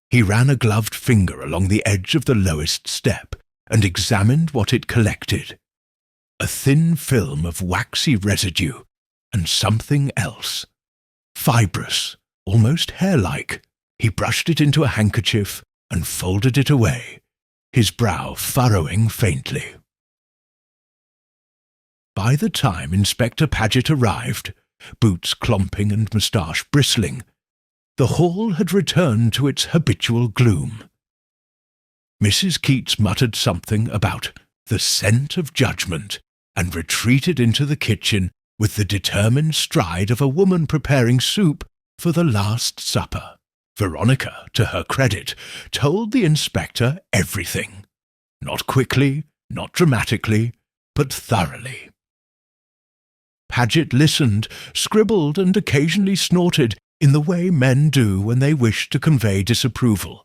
He ran a gloved finger along the edge of the lowest step and examined what it collected. A thin film of waxy residue and something else, fibrous, almost hair-like. He brushed it into a handkerchief and folded it away, his brow furrowing faintly. By the time Inspector Paget arrived, boots clomping and moustache bristling, the hall had returned to its habitual gloom. Mrs. Keats muttered something about the scent of judgment and retreated into the kitchen with the determined stride of a woman preparing soup for the Last Supper. Veronica, to her credit, told the inspector everything. Not quickly, not dramatically, but thoroughly. Paget listened, scribbled, and occasionally snorted in the way men do when they wish to convey disapproval,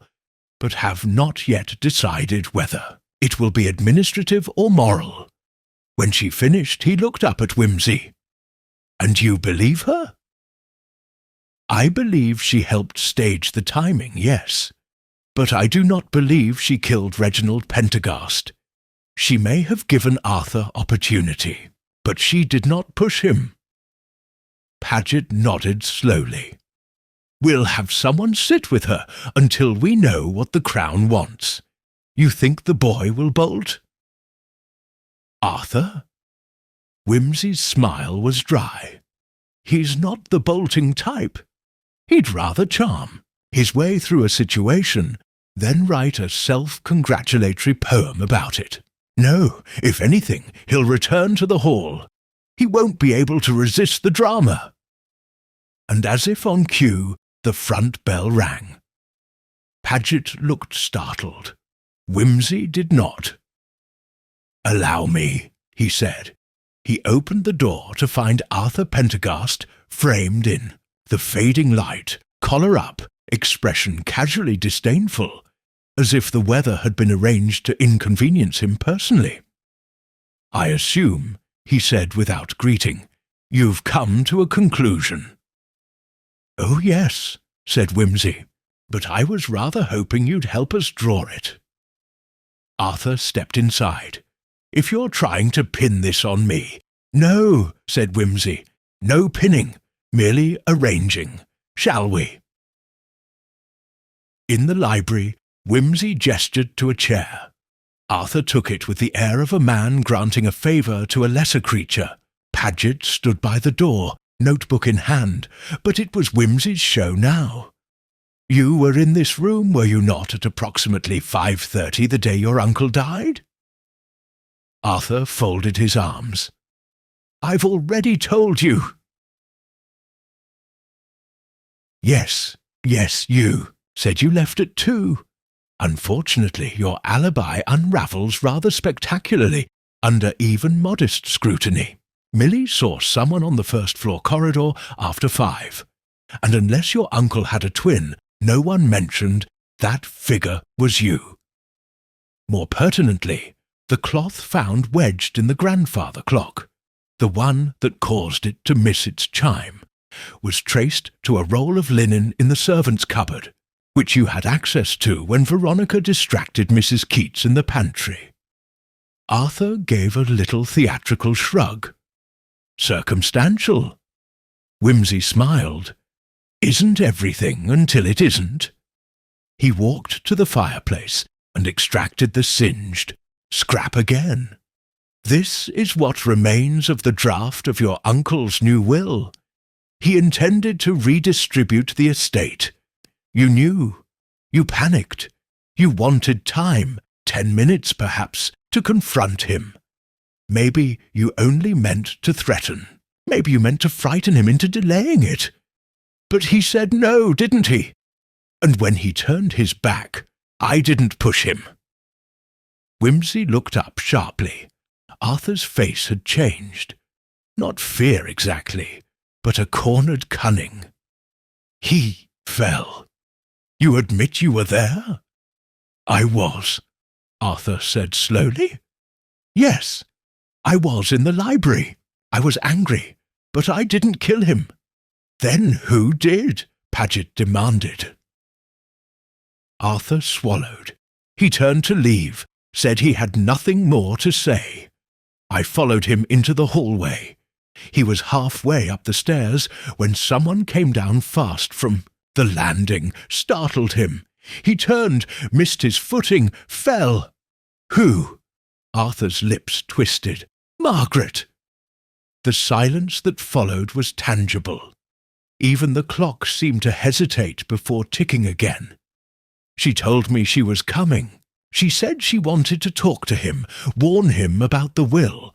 but have not yet decided whether it will be administrative or moral. When she finished, he looked up at Wimsey. "And you believe her?" "I believe she helped stage the timing, yes. But I do not believe she killed Reginald Pendergast. She may have given Arthur opportunity, but she did not push him." Paget nodded slowly. "We'll have someone sit with her until we know what the Crown wants. You think the boy will bolt?" "Arthur?" Wimsey's smile was dry. "He's not the bolting type. He'd rather charm his way through a situation, then write a self-congratulatory poem about it. No, if anything, he'll return to the hall. He won't be able to resist the drama." And as if on cue, the front bell rang. Paget looked startled. Wimsey did not. "Allow me," he said. He opened the door to find Arthur Pendergast framed in the fading light, collar up, expression casually disdainful, as if the weather had been arranged to inconvenience him personally. "I assume," he said without greeting, "you've come to a conclusion." "Oh, yes," said Wimsey, "but I was rather hoping you'd help us draw it." Arthur stepped inside. "If you're trying to pin this on me—" "No," said Wimsey, "no pinning, merely arranging. Shall we?" In the library, Wimsey gestured to a chair. Arthur took it with the air of a man granting a favour to a lesser creature. Paget stood by the door, notebook in hand, but it was Wimsey's show now. "You were in this room, were you not, at approximately 5:30 the day your uncle died?" Arthur folded his arms. "I've already told you." Yes, you said you left at 2. Unfortunately, your alibi unravels rather spectacularly under even modest scrutiny. Millie saw someone on the first-floor corridor after 5, and unless your uncle had a twin, no one mentioned that figure was you. More pertinently, the cloth found wedged in the grandfather clock, the one that caused it to miss its chime, was traced to a roll of linen in the servants' cupboard, which you had access to when Veronica distracted Mrs. Keats in the pantry. Arthur gave a little theatrical shrug. "Circumstantial." Wimsey smiled. "Isn't everything until it isn't?" He walked to the fireplace and extracted the singed scrap again. "This is what remains of the draft of your uncle's new will. He intended to redistribute the estate. You knew. You panicked. You wanted time, 10 minutes perhaps, to confront him. Maybe you only meant to threaten. Maybe you meant to frighten him into delaying it. But he said no, didn't he? And when he turned his back, I didn't push him." Wimsey looked up sharply. Arthur's face had changed. Not fear exactly, but a cornered cunning. "He fell. You admit you were there?" "I was," Arthur said slowly. "Yes, I was in the library. I was angry, but I didn't kill him." "Then who did?" Paget demanded. Arthur swallowed. He turned to leave, said he had nothing more to say. I followed him into the hallway. He was halfway up the stairs when someone came down fast from the landing, startled him. He turned, missed his footing, fell. "Who?" Arthur's lips twisted. "Margaret!" The silence that followed was tangible. Even the clock seemed to hesitate before ticking again. "She told me she was coming. She said she wanted to talk to him, warn him about the will,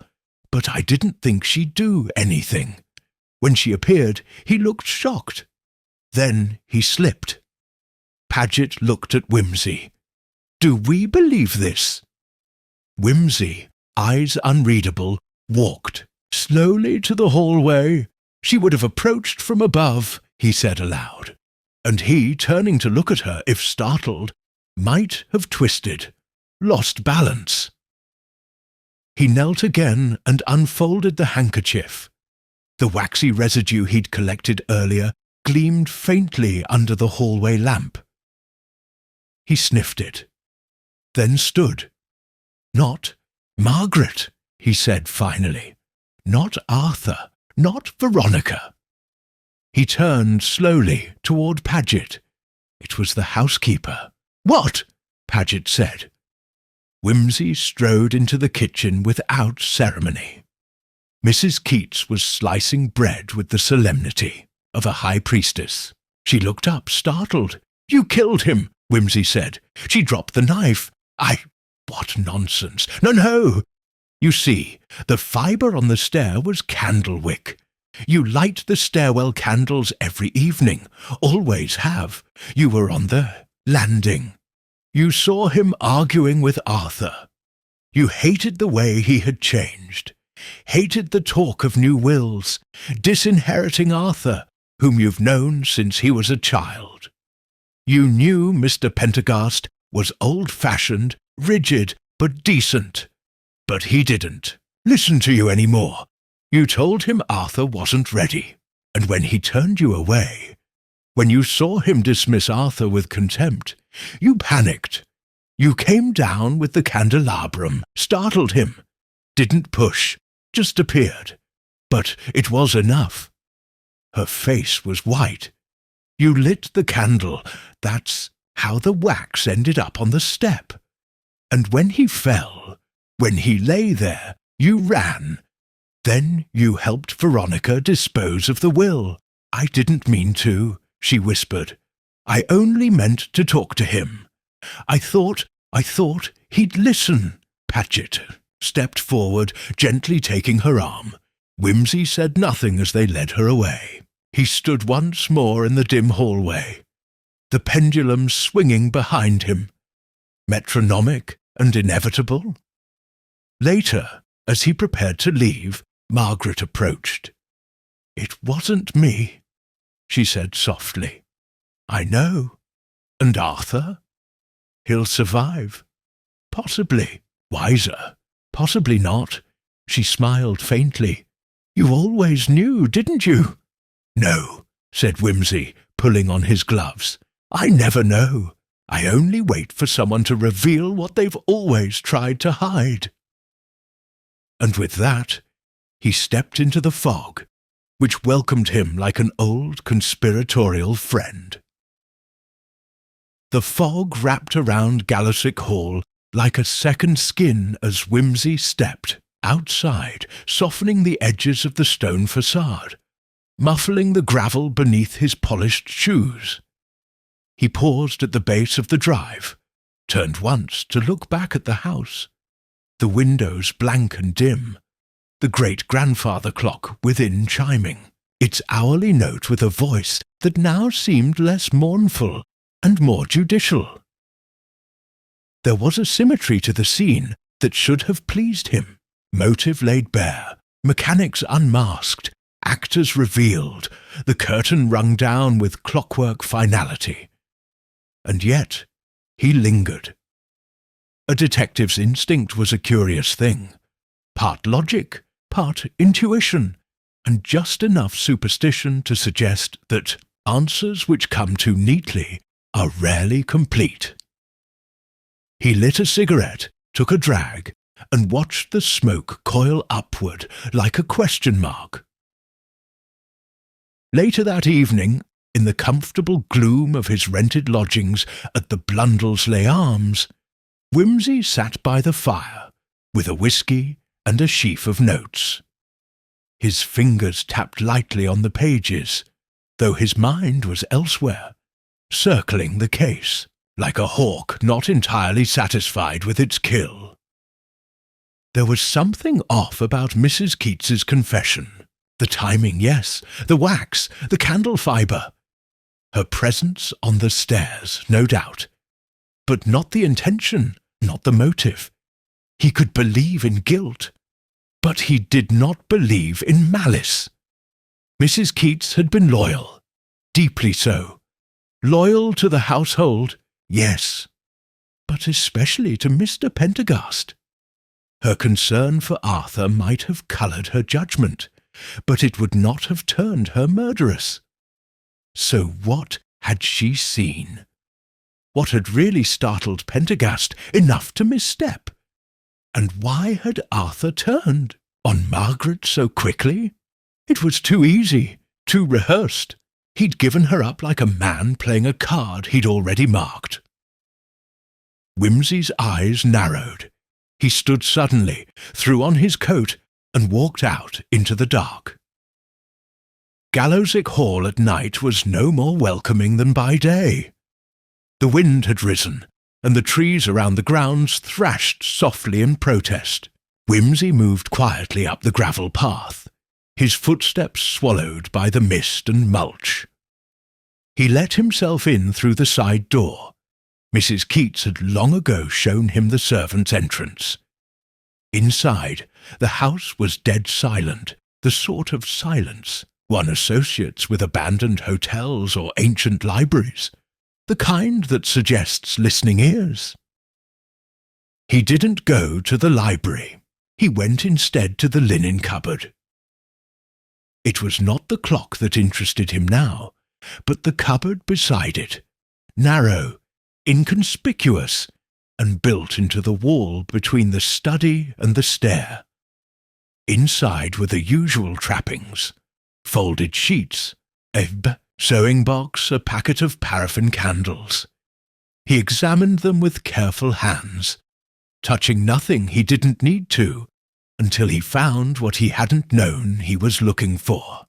but I didn't think she'd do anything. When she appeared, he looked shocked. Then he slipped." Paget looked at Wimsey. "Do we believe this?" Wimsey, eyes unreadable, walked Slowly to the hallway. She would have approached from above, he said aloud, and he, turning to look at her if startled, might have twisted, lost balance. He knelt again and unfolded the handkerchief. The waxy residue he'd collected earlier gleamed faintly under the hallway lamp. He sniffed it, then stood. Not Margaret, he said finally. Not Arthur, not Veronica. He turned slowly toward Paget. It was the housekeeper. "What?" Paget said. Wimsey strode into the kitchen without ceremony. Mrs. Keats was slicing bread with the solemnity of a high priestess. She looked up, startled. "You killed him," Wimsey said. "She dropped the knife. What nonsense! No! You see, the fibre on the stair was candle wick. You light the stairwell candles every evening, always have. You were on the landing. You saw him arguing with Arthur. You hated the way he had changed, hated the talk of new wills, disinheriting Arthur, whom you've known since he was a child. You knew Mr. Pendergast was old-fashioned, rigid, but decent. But he didn't listen to you any more. You told him Arthur wasn't ready, and when he turned you away, when you saw him dismiss Arthur with contempt, you panicked. You came down with the candelabrum, startled him, didn't push, just appeared. But it was enough. Her face was white. You lit the candle. That's how the wax ended up on the step. And when he fell, when he lay there, you ran. Then you helped Veronica dispose of the will. I didn't mean to, she whispered. I only meant to talk to him. I thought he'd listen. Paget stepped forward, gently taking her arm. Wimsey said nothing as they led her away. He stood once more in the dim hallway, the pendulum swinging behind him, metronomic and inevitable. Later, as he prepared to leave, Margaret approached. "It wasn't me," she said softly. "I know. And Arthur? He'll survive. Possibly. Wiser. Possibly not." She smiled faintly. "You always knew, didn't you?" "No," said Wimsey, pulling on his gloves. "I never know. I only wait for someone to reveal what they've always tried to hide." And with that, he stepped into the fog, which welcomed him like an old conspiratorial friend. The fog wrapped around Galasick Hall like a second skin as Wimsey stepped outside, softening the edges of the stone facade, muffling the gravel beneath his polished shoes. He paused at the base of the drive, turned once to look back at the house, the windows blank and dim, the great-grandfather clock within chiming, its hourly note with a voice that now seemed less mournful and more judicial. There was a symmetry to the scene that should have pleased him. Motive laid bare, mechanics unmasked, actors revealed, the curtain rung down with clockwork finality. And yet he lingered. A detective's instinct was a curious thing, part logic, part intuition, and just enough superstition to suggest that answers which come too neatly are rarely complete. He lit a cigarette, took a drag, and watched the smoke coil upward like a question mark. Later that evening, in the comfortable gloom of his rented lodgings at the Blundelsley Arms, Wimsey sat by the fire, with a whisky and a sheaf of notes. His fingers tapped lightly on the pages, though his mind was elsewhere, circling the case, like a hawk not entirely satisfied with its kill. There was something off about Mrs. Keats's confession. The timing, yes, the wax, the candle fibre. Her presence on the stairs, no doubt. But not the intention, not the motive. He could believe in guilt. But he did not believe in malice. Mrs. Keats had been loyal, deeply so. Loyal to the household, yes, but especially to Mr. Pendergast. Her concern for Arthur might have coloured her judgment, but it would not have turned her murderess. So what had she seen? What had really startled Pendergast enough to misstep? And why had Arthur turned on Margaret so quickly? It was too easy, too rehearsed. He'd given her up like a man playing a card he'd already marked. Wimsey's eyes narrowed. He stood suddenly, threw on his coat, and walked out into the dark. Gallowsick Hall at night was no more welcoming than by day. The wind had risen, and the trees around the grounds thrashed softly in protest. Wimsey moved quietly up the gravel path, his footsteps swallowed by the mist and mulch. He let himself in through the side door. Mrs. Keats had long ago shown him the servants' entrance. Inside, the house was dead silent, the sort of silence one associates with abandoned hotels or ancient libraries, the kind that suggests listening ears. He didn't go to the library. He went instead to the linen cupboard. It was not the clock that interested him now, but the cupboard beside it, narrow, inconspicuous, and built into the wall between the study and the stair. Inside were the usual trappings: folded sheets, a sewing-box, a packet of paraffin candles. He examined them with careful hands, touching nothing he didn't need to, until he found what he hadn't known he was looking for.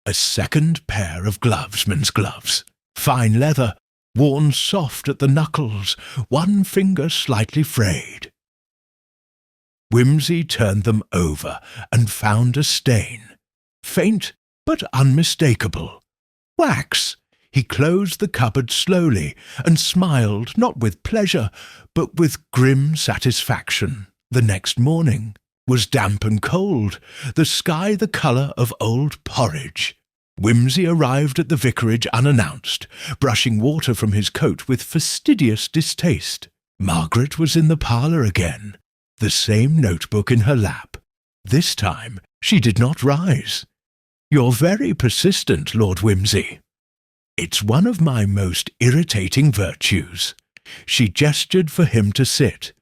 A second pair of gloves, men's gloves, fine leather, worn soft at the knuckles, one finger slightly frayed. Wimsey turned them over and found a stain, faint but unmistakable. Wax! He closed the cupboard slowly and smiled, not with pleasure, but with grim satisfaction. The next morning was damp and cold, the sky the colour of old porridge. Wimsey arrived at the vicarage unannounced, brushing water from his coat with fastidious distaste. Margaret was in the parlour again, the same notebook in her lap. This time she did not rise. "You're very persistent, Lord Wimsey." "It's one of my most irritating virtues." She gestured for him to sit.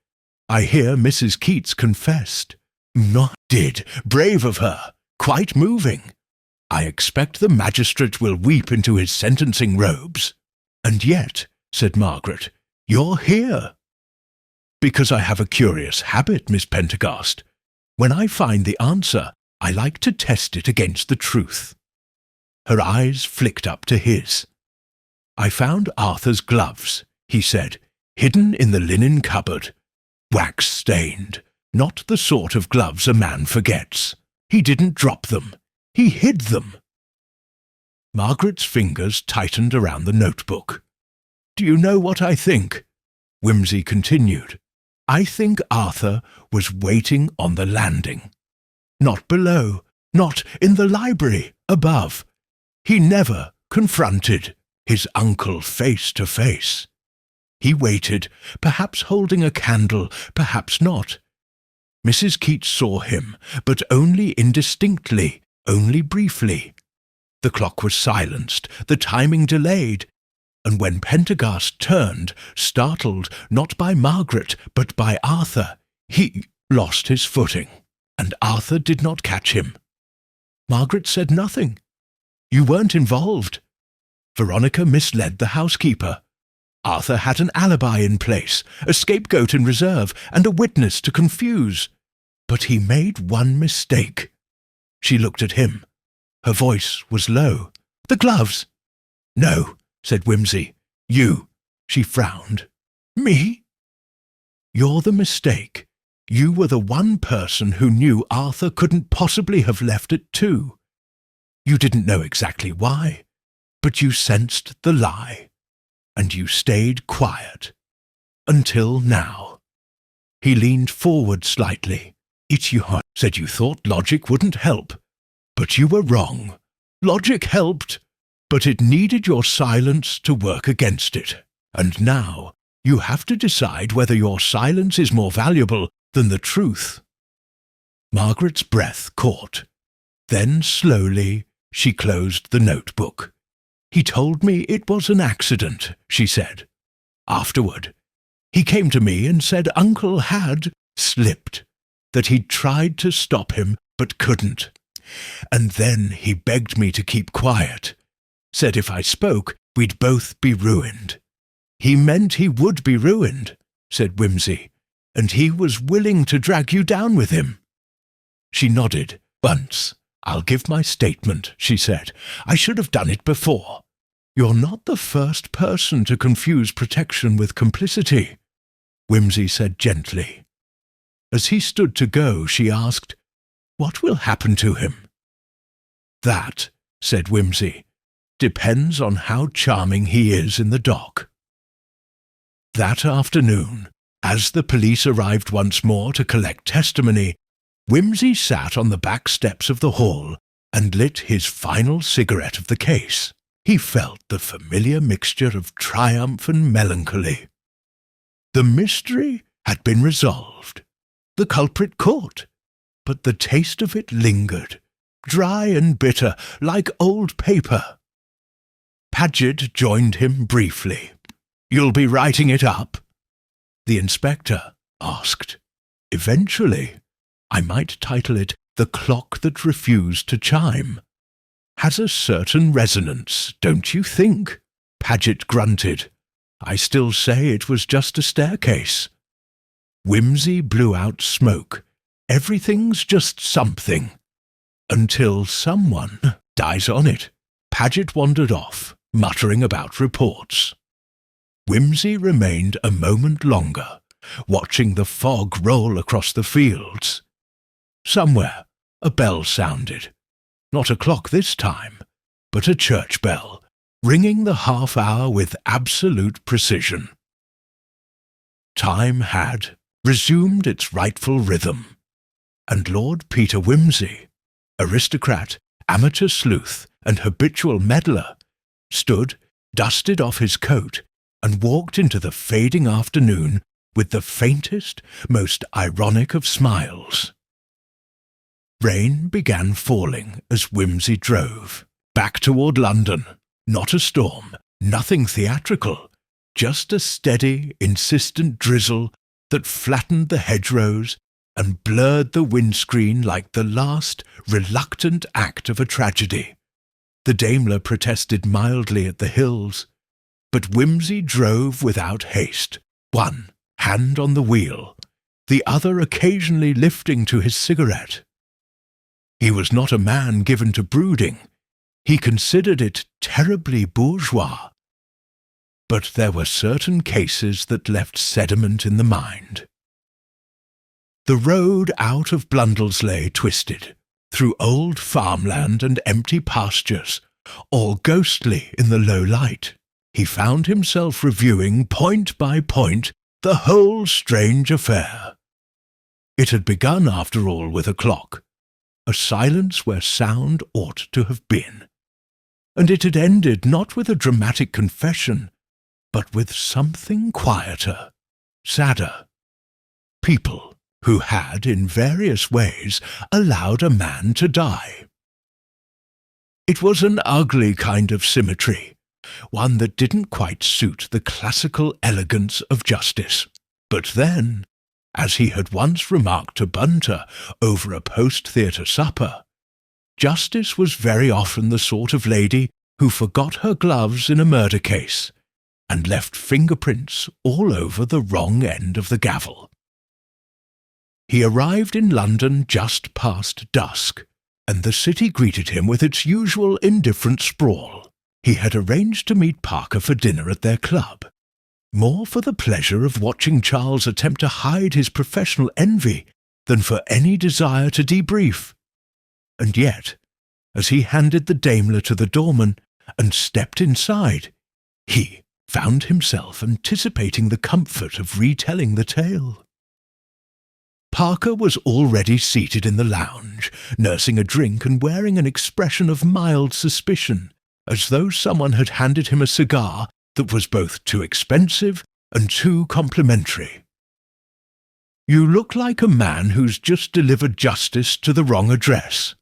"I hear Mrs. Keats confessed." "Not did. Brave of her. Quite moving. I expect the magistrate will weep into his sentencing robes." "And yet," said Margaret, "you're here." "Because I have a curious habit, Miss Pendergast. When I find the answer, I like to test it against the truth." Her eyes flicked up to his. "I found Arthur's gloves," he said, "hidden in the linen cupboard. Wax-stained, not the sort of gloves a man forgets. He didn't drop them. He hid them." Margaret's fingers tightened around the notebook. "Do you know what I think?" Wimsey continued. "I think Arthur was waiting on the landing. Not below, not in the library, above. He never confronted his uncle face to face. He waited, perhaps holding a candle, perhaps not. Mrs. Keats saw him, but only indistinctly, only briefly. The clock was silenced, the timing delayed, and when Pendergast turned, startled not by Margaret but by Arthur, he lost his footing, and Arthur did not catch him. Margaret said nothing. You weren't involved. Veronica misled the housekeeper. Arthur had an alibi in place, a scapegoat in reserve, and a witness to confuse. But he made one mistake. She looked at him. Her voice was low. "The gloves?" "No," said Wimsey. "You." She frowned. "Me?" "You're the mistake. You were the one person who knew Arthur couldn't possibly have left at 2. You didn't know exactly why, but you sensed the lie, and you stayed quiet. Until now." He leaned forward slightly. Idiot said you thought logic wouldn't help, but you were wrong. Logic helped, but it needed your silence to work against it. And now you have to decide whether your silence is more valuable than the truth." Margaret's breath caught. Then slowly she closed the notebook. "He told me it was an accident," she said. "Afterward, he came to me and said Uncle had slipped, that he'd tried to stop him but couldn't. And then he begged me to keep quiet, said if I spoke we'd both be ruined." "He meant he would be ruined," said Wimsey, "and he was willing to drag you down with him." She nodded. "Once. I'll give my statement," she said. "I should have done it before. You're not the first person to confuse protection with complicity," Wimsey said gently. As he stood to go, she asked, "What will happen to him?" "That," said Wimsey, "depends on how charming he is in the dock." That afternoon, as the police arrived once more to collect testimony, Wimsey sat on the back steps of the hall and lit his final cigarette of the case. He felt the familiar mixture of triumph and melancholy. The mystery had been resolved, the culprit caught, but the taste of it lingered, dry and bitter, like old paper. Paget joined him briefly. "You'll be writing it up?" the inspector asked. "Eventually. I might title it The Clock That Refused to Chime. Has a certain resonance, don't you think?" Paget grunted. "I still say it was just a staircase." Wimsey blew out smoke. "Everything's just something. Until someone dies on it." Paget wandered off, muttering about reports. Wimsey remained a moment longer, watching the fog roll across the fields. Somewhere a bell sounded. Not a clock this time, but a church bell, ringing the half-hour with absolute precision. Time had resumed its rightful rhythm, and Lord Peter Wimsey, aristocrat, amateur sleuth, and habitual meddler, stood, dusted off his coat, and walked into the fading afternoon with the faintest, most ironic of smiles. Rain began falling as Wimsey drove, back toward London. Not a storm, nothing theatrical, just a steady, insistent drizzle that flattened the hedgerows and blurred the windscreen like the last, reluctant act of a tragedy. The Daimler protested mildly at the hills, but Wimsey drove without haste, one hand on the wheel, the other occasionally lifting to his cigarette. He was not a man given to brooding. He considered it terribly bourgeois. But there were certain cases that left sediment in the mind. The road out of Blundelsley twisted, through old farmland and empty pastures, all ghostly in the low light. He found himself reviewing point by point the whole strange affair. It had begun, after all, with a clock, a silence where sound ought to have been. And it had ended not with a dramatic confession, but with something quieter, sadder. People who had, in various ways, allowed a man to die. It was an ugly kind of symmetry, one that didn't quite suit the classical elegance of justice. But then, as he had once remarked to Bunter over a post-theatre supper, justice was very often the sort of lady who forgot her gloves in a murder case and left fingerprints all over the wrong end of the gavel. He arrived in London just past dusk, and the city greeted him with its usual indifferent sprawl. He had arranged to meet Parker for dinner at their club, more for the pleasure of watching Charles attempt to hide his professional envy than for any desire to debrief. And yet, as he handed the Daimler to the doorman and stepped inside, he found himself anticipating the comfort of retelling the tale. Parker was already seated in the lounge, nursing a drink and wearing an expression of mild suspicion, as though someone had handed him a cigar that was both too expensive and too complimentary. "You look like a man who's just delivered justice to the wrong address,"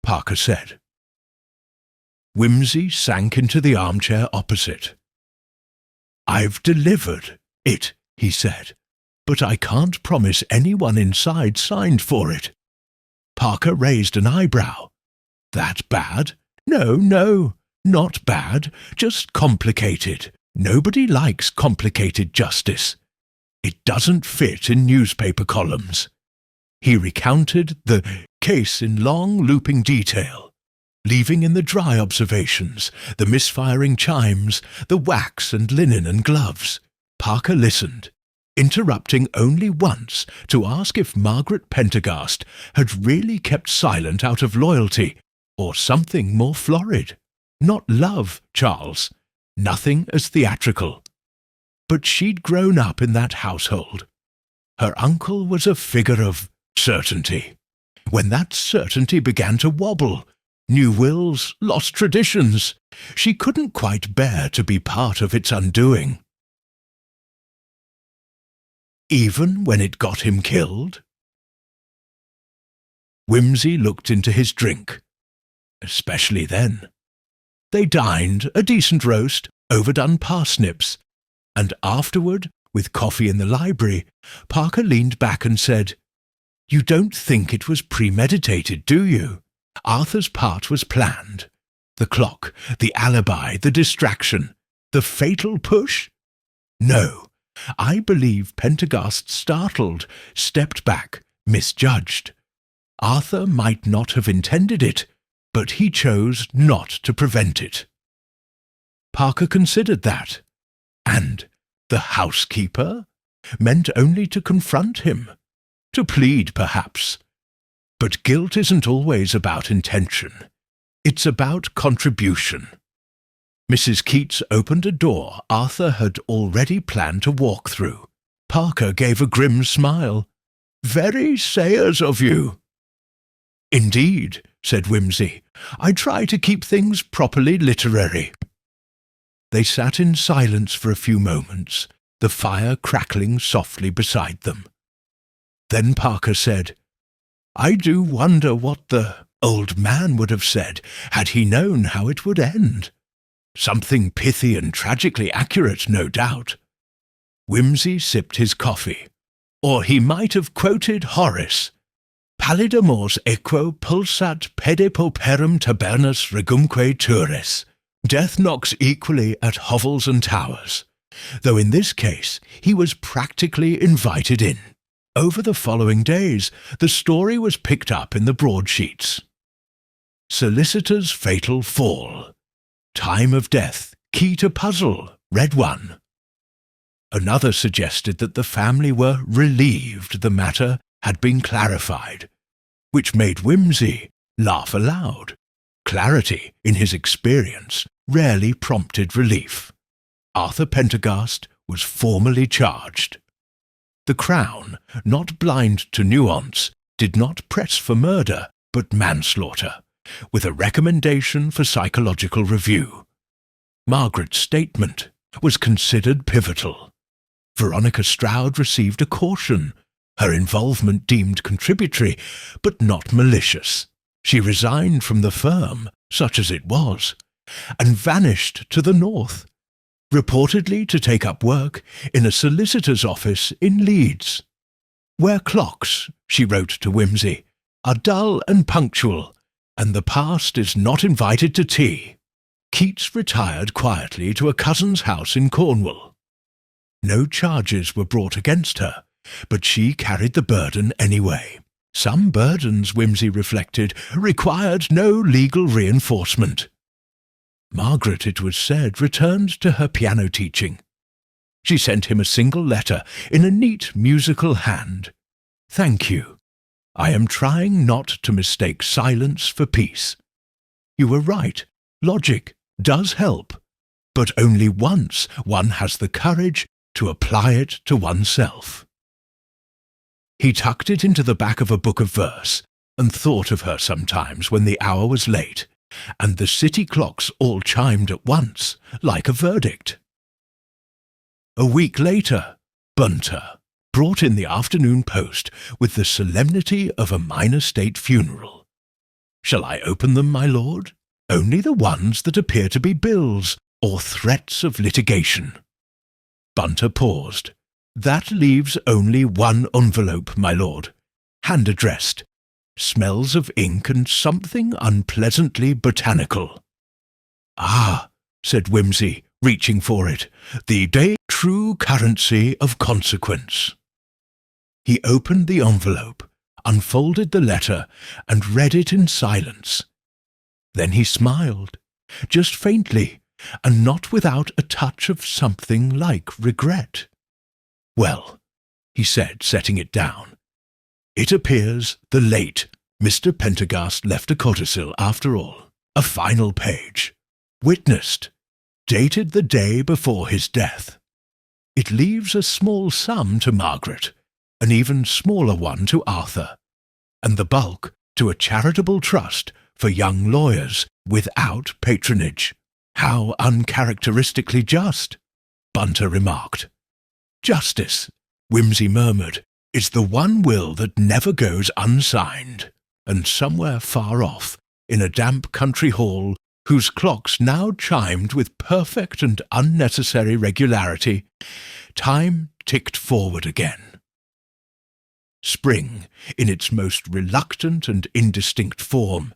Parker said. Wimsey sank into the armchair opposite. "I've delivered it," he said, "but I can't promise anyone inside signed for it." Parker raised an eyebrow. "That bad?" No, not bad, just complicated. Nobody likes complicated justice. It doesn't fit in newspaper columns." He recounted the case in long, looping detail, leaving in the dry observations, the misfiring chimes, the wax and linen and gloves. Parker listened, interrupting only once to ask if Margaret Pendergast had really kept silent out of loyalty, or something more florid. Not love, Charles. Nothing as theatrical. But she'd grown up in that household. Her uncle was a figure of certainty. When that certainty began to wobble, new wills, lost traditions, she couldn't quite bear to be part of its undoing. Even when it got him killed? Wimsey looked into his drink. Especially then. They dined, a decent roast, overdone parsnips, and afterward, with coffee in the library, Parker leaned back and said, "You don't think it was premeditated, do you? Arthur's part was planned. The clock, the alibi, the distraction, the fatal push? No, I believe Pendergast startled, stepped back, misjudged. Arthur might not have intended it, but he chose not to prevent it." Parker considered that. And the housekeeper? Meant only to confront him. To plead, perhaps. But guilt isn't always about intention. It's about contribution. Mrs. Keats opened a door Arthur had already planned to walk through. Parker gave a grim smile. "Very Sayers of you." "Indeed," said Wimsey. "I try to keep things properly literary." They sat in silence for a few moments, the fire crackling softly beside them. Then Parker said, "I do wonder what the old man would have said had he known how it would end. Something pithy and tragically accurate, no doubt." Wimsey sipped his coffee. Or he might have quoted Horace. "Pallidamors equo pulsat pede pauperum tabernus regumque turres." Death knocks equally at hovels and towers, though in this case he was practically invited in. Over the following days, the story was picked up in the broadsheets. "Solicitor's fatal fall. Time of death, key to puzzle," read one. Another suggested that the family were relieved the matter had been clarified, which made Wimsey laugh aloud. Clarity, in his experience, rarely prompted relief. Arthur Pendergast was formally charged. The Crown, not blind to nuance, did not press for murder, but manslaughter, with a recommendation for psychological review. Margaret's statement was considered pivotal. Veronica Stroud received a caution, her involvement deemed contributory, but not malicious. She resigned from the firm, such as it was, and vanished to the north, reportedly to take up work in a solicitor's office in Leeds. "Where clocks," she wrote to Wimsey, "are dull and punctual, and the past is not invited to tea." Keats retired quietly to a cousin's house in Cornwall. No charges were brought against her, but she carried the burden anyway. Some burdens, Wimsey reflected, required no legal reinforcement. Margaret, it was said, returned to her piano teaching. She sent him a single letter in a neat musical hand. "Thank you. I am trying not to mistake silence for peace. You were right. Logic does help, but only once one has the courage to apply it to oneself." He tucked it into the back of a book of verse, and thought of her sometimes when the hour was late, and the city clocks all chimed at once, like a verdict. A week later, Bunter brought in the afternoon post with the solemnity of a minor state funeral. "Shall I open them, my lord? Only the ones that appear to be bills or threats of litigation." Bunter paused. "That leaves only one envelope, my lord, hand-addressed. Smells of ink and something unpleasantly botanical." "Ah," said Wimsey, reaching for it, "the day true currency of consequence." He opened the envelope, unfolded the letter, and read it in silence. Then he smiled, just faintly, and not without a touch of something like regret. "Well," he said, setting it down, "it appears the late Mr. Pendergast left a codicil after all, a final page, witnessed, dated the day before his death. It leaves a small sum to Margaret, an even smaller one to Arthur, and the bulk to a charitable trust for young lawyers without patronage." "How uncharacteristically just," Bunter remarked. "Justice," Wimsey murmured, "is the one will that never goes unsigned, and somewhere far off, in a damp country hall, whose clocks now chimed with perfect and unnecessary regularity, time ticked forward again." Spring, in its most reluctant and indistinct form,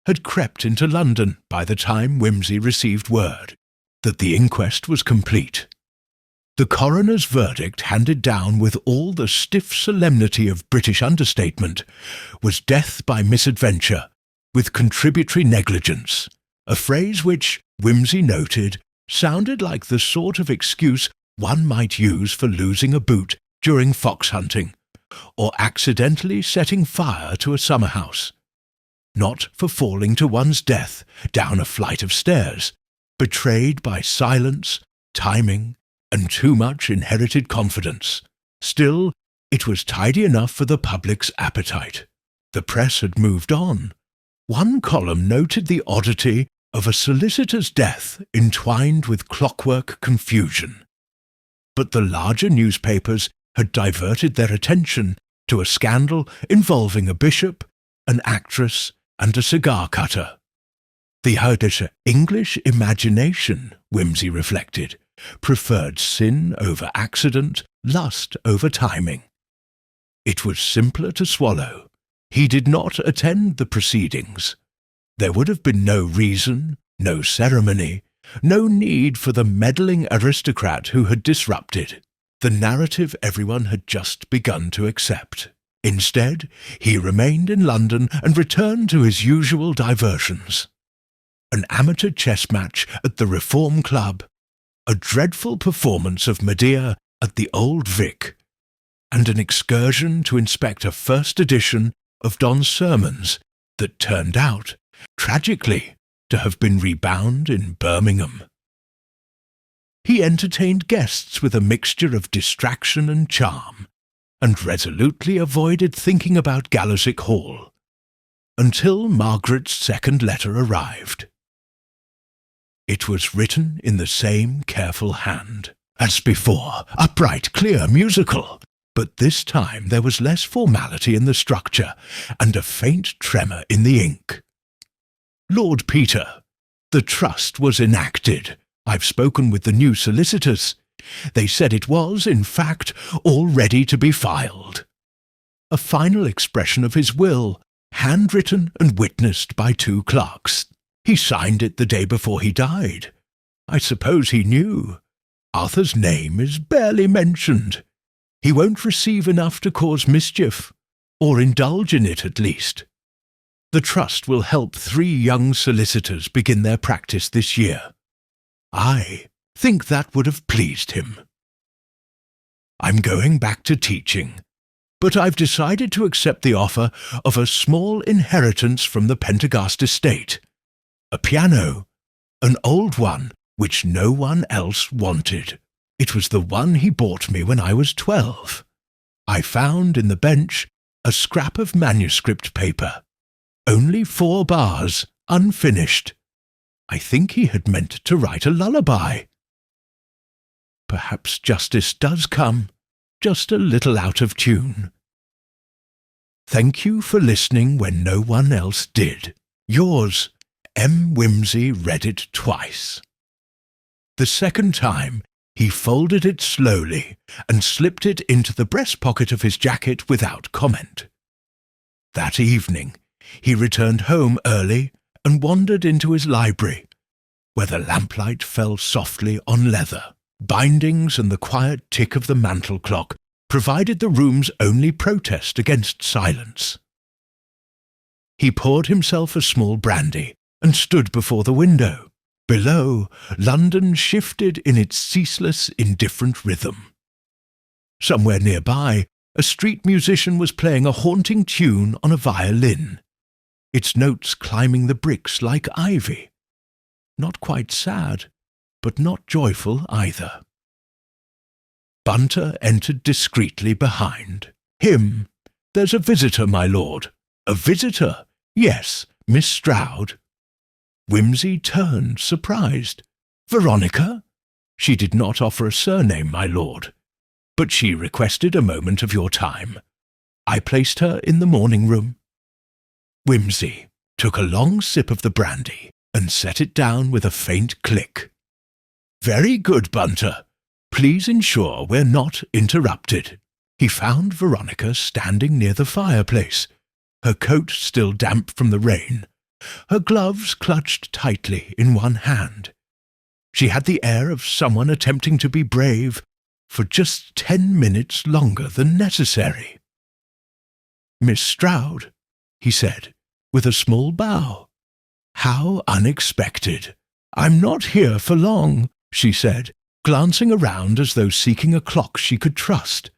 had crept into London by the time Wimsey received word that the inquest was complete. The coroner's verdict, handed down with all the stiff solemnity of British understatement, was death by misadventure, with contributory negligence, a phrase which, Wimsey noted, sounded like the sort of excuse one might use for losing a boot during fox hunting, or accidentally setting fire to a summer-house. Not for falling to one's death down a flight of stairs, betrayed by silence, timing, and too much inherited confidence. Still, it was tidy enough for the public's appetite. The press had moved on. One column noted the oddity of a solicitor's death entwined with clockwork confusion. But the larger newspapers had diverted their attention to a scandal involving a bishop, an actress, and a cigar-cutter. The Heidersche English imagination, Wimsey reflected, preferred sin over accident, lust over timing. It was simpler to swallow. He did not attend the proceedings. There would have been no reason, no ceremony, no need for the meddling aristocrat who had disrupted the narrative everyone had just begun to accept. Instead, he remained in London and returned to his usual diversions. An amateur chess match at the Reform Club, a dreadful performance of Medea at the Old Vic, and an excursion to inspect a first edition of Don's sermons that turned out, tragically, to have been rebound in Birmingham. He entertained guests with a mixture of distraction and charm, and resolutely avoided thinking about Gallows Hall, until Margaret's second letter arrived. It was written in the same careful hand as before, upright, clear, musical, but this time there was less formality in the structure, and a faint tremor in the ink. "Lord Peter, the trust was enacted. I've spoken with the new solicitors. They said it was, in fact, all ready to be filed. A final expression of his will, handwritten and witnessed by 2 clerks. He signed it the day before he died. I suppose he knew. Arthur's name is barely mentioned. He won't receive enough to cause mischief, or indulge in it at least. The trust will help 3 young solicitors begin their practice this year. I think that would have pleased him. I'm going back to teaching, but I've decided to accept the offer of a small inheritance from the Pendergast estate. A piano, an old one which no one else wanted. It was the one he bought me when I was 12. I found in the bench a scrap of manuscript paper. Only 4 bars, unfinished. I think he had meant to write a lullaby. Perhaps justice does come, just a little out of tune. Thank you for listening when no one else did. Yours, M. Wimsey read it twice. The second time, he folded it slowly and slipped it into the breast pocket of his jacket without comment. That evening, he returned home early and wandered into his library, where the lamplight fell softly on leather. Bindings and the quiet tick of the mantel clock provided the room's only protest against silence. He poured himself a small brandy and stood before the window. Below, London shifted in its ceaseless, indifferent rhythm. Somewhere nearby, a street musician was playing a haunting tune on a violin, its notes climbing the bricks like ivy. Not quite sad, but not joyful either. Bunter entered discreetly behind. Him. There's a visitor, my lord. A visitor? Yes, Miss Stroud. Wimsey turned, surprised. Veronica? She did not offer a surname, my lord, but she requested a moment of your time. I placed her in the morning room. Wimsey took a long sip of the brandy and set it down with a faint click. Very good, Bunter. Please ensure we're not interrupted. He found Veronica standing near the fireplace, her coat still damp from the rain, her gloves clutched tightly in one hand. She had the air of someone attempting to be brave for just 10 minutes longer than necessary. Miss Stroud, he said, with a small bow. How unexpected. I'm not here for long, she said, glancing around as though seeking a clock she could trust.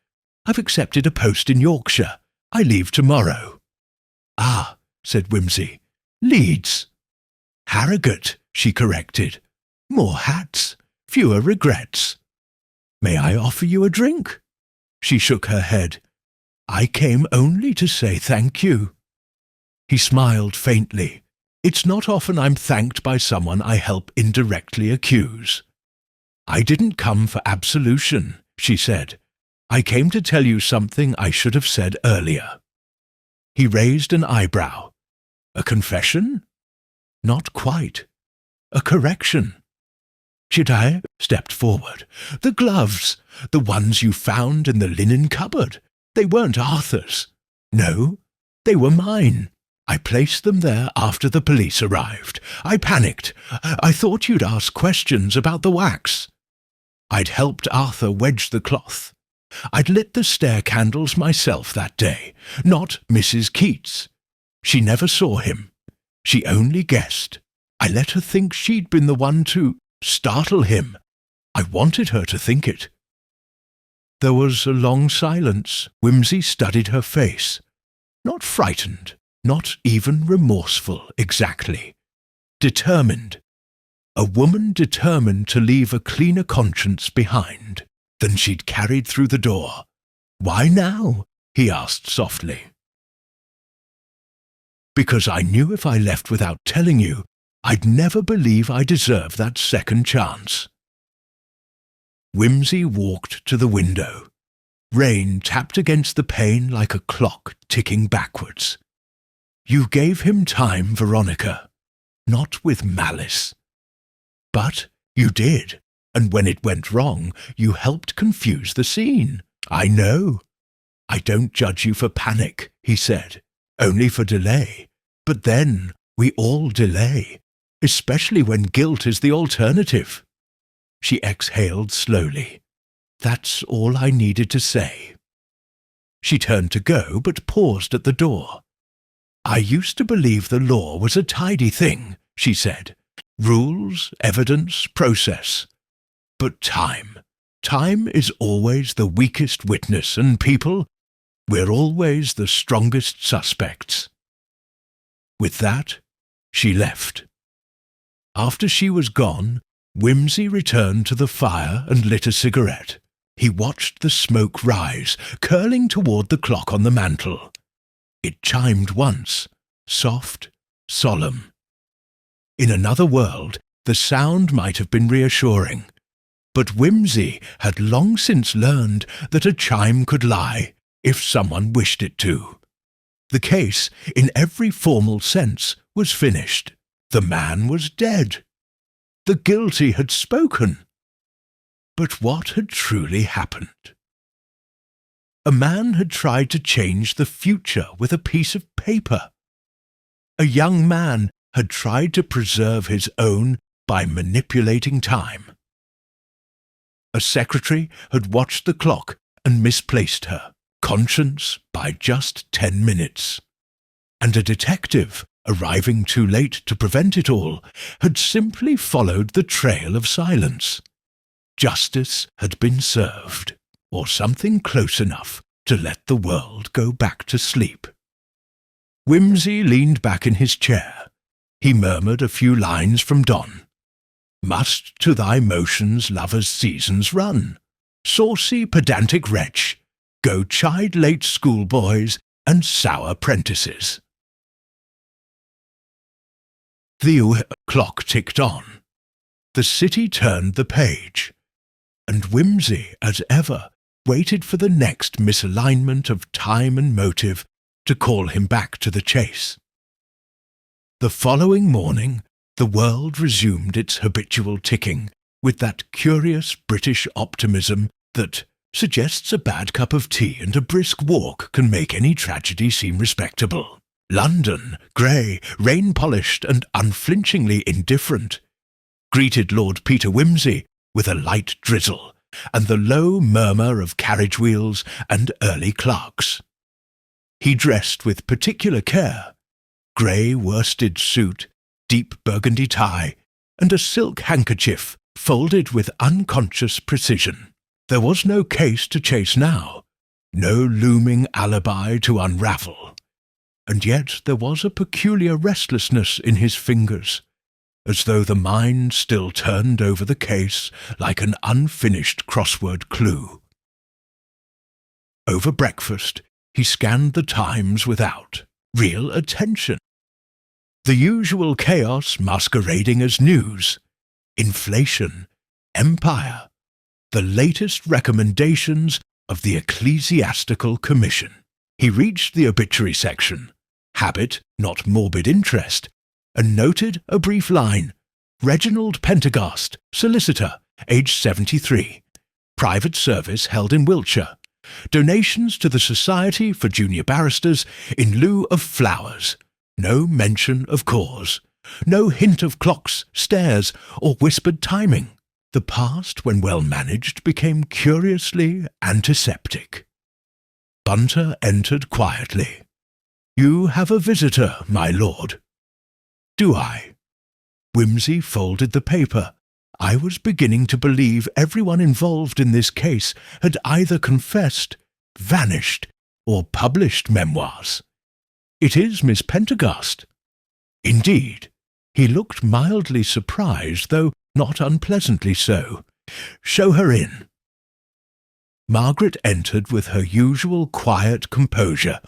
I've accepted a post in Yorkshire. I leave tomorrow. Ah, said Wimsey. Leeds. Harrogate, she corrected. More hats, fewer regrets. May I offer you a drink? She shook her head. I came only to say thank you. He smiled faintly. It's not often I'm thanked by someone I help indirectly accuse. I didn't come for absolution, she said. I came to tell you something I should have said earlier. He raised an eyebrow. A confession? Not quite. A correction. Chide stepped forward. The gloves, the ones you found in the linen cupboard, they weren't Arthur's. No, they were mine. I placed them there after the police arrived. I panicked. I thought you'd ask questions about the wax. I'd helped Arthur wedge the cloth. I'd lit the stair candles myself that day, not Mrs. Keats. She never saw him. She only guessed. I let her think she'd been the one to startle him. I wanted her to think it. There was a long silence. Wimsey studied her face. Not frightened, not even remorseful exactly. Determined. A woman determined to leave a cleaner conscience behind than she'd carried through the door. Why now? He asked softly. Because I knew if I left without telling you, I'd never believe I deserved that second chance. Wimsey walked to the window. Rain tapped against the pane like a clock ticking backwards. You gave him time, Veronica, not with malice. But you did, and when it went wrong, you helped confuse the scene. I know. I don't judge you for panic, he said, only for delay. But then we all delay, especially when guilt is the alternative. She exhaled slowly. That's all I needed to say. She turned to go, but paused at the door. I used to believe the law was a tidy thing, she said. Rules, evidence, process. But time is always the weakest witness, and people, we're always the strongest suspects. With that, she left. After she was gone, Wimsey returned to the fire and lit a cigarette. He watched the smoke rise, curling toward the clock on the mantel. It chimed once, soft, solemn. In another world, the sound might have been reassuring, but Wimsey had long since learned that a chime could lie if someone wished it to. The case, in every formal sense, was finished. The man was dead. The guilty had spoken. But what had truly happened? A man had tried to change the future with a piece of paper. A young man had tried to preserve his own by manipulating time. A secretary had watched the clock and misplaced her conscience by just 10 minutes. And a detective, arriving too late to prevent it all, had simply followed the trail of silence. Justice had been served, or something close enough to let the world go back to sleep. Wimsey leaned back in his chair. He murmured a few lines from Donne. Must to thy motions lovers' seasons run? Saucy pedantic wretch, go chide late schoolboys and sour prentices. The clock ticked on. The city turned the page, and Wimsey, as ever, waited for the next misalignment of time and motive to call him back to the chase. The following morning, the world resumed its habitual ticking with that curious British optimism that suggests a bad cup of tea and a brisk walk can make any tragedy seem respectable. London, grey, rain-polished and unflinchingly indifferent, greeted Lord Peter Wimsey with a light drizzle and the low murmur of carriage wheels and early clerks. He dressed with particular care, grey worsted suit, deep burgundy tie, and a silk handkerchief folded with unconscious precision. There was no case to chase now, no looming alibi to unravel, and yet there was a peculiar restlessness in his fingers, as though the mind still turned over the case like an unfinished crossword clue. Over breakfast, he scanned the Times without real attention. The usual chaos masquerading as news, inflation, empire, the latest recommendations of the Ecclesiastical Commission. He reached the obituary section, habit, not morbid interest, and noted a brief line: Reginald Pendergast, solicitor, age 73, private service held in Wiltshire, donations to the Society for Junior Barristers in lieu of flowers, no mention of cause, no hint of clocks, stairs, or whispered timing. The past, when well managed, became curiously antiseptic. Bunter entered quietly. "You have a visitor, my lord." "Do I?" Wimsey folded the paper. I was beginning to believe everyone involved in this case had either confessed, vanished, or published memoirs. "It is Miss Pendergast." "Indeed." He looked mildly surprised, though not unpleasantly so. "Show her in." Margaret entered with her usual quiet composure,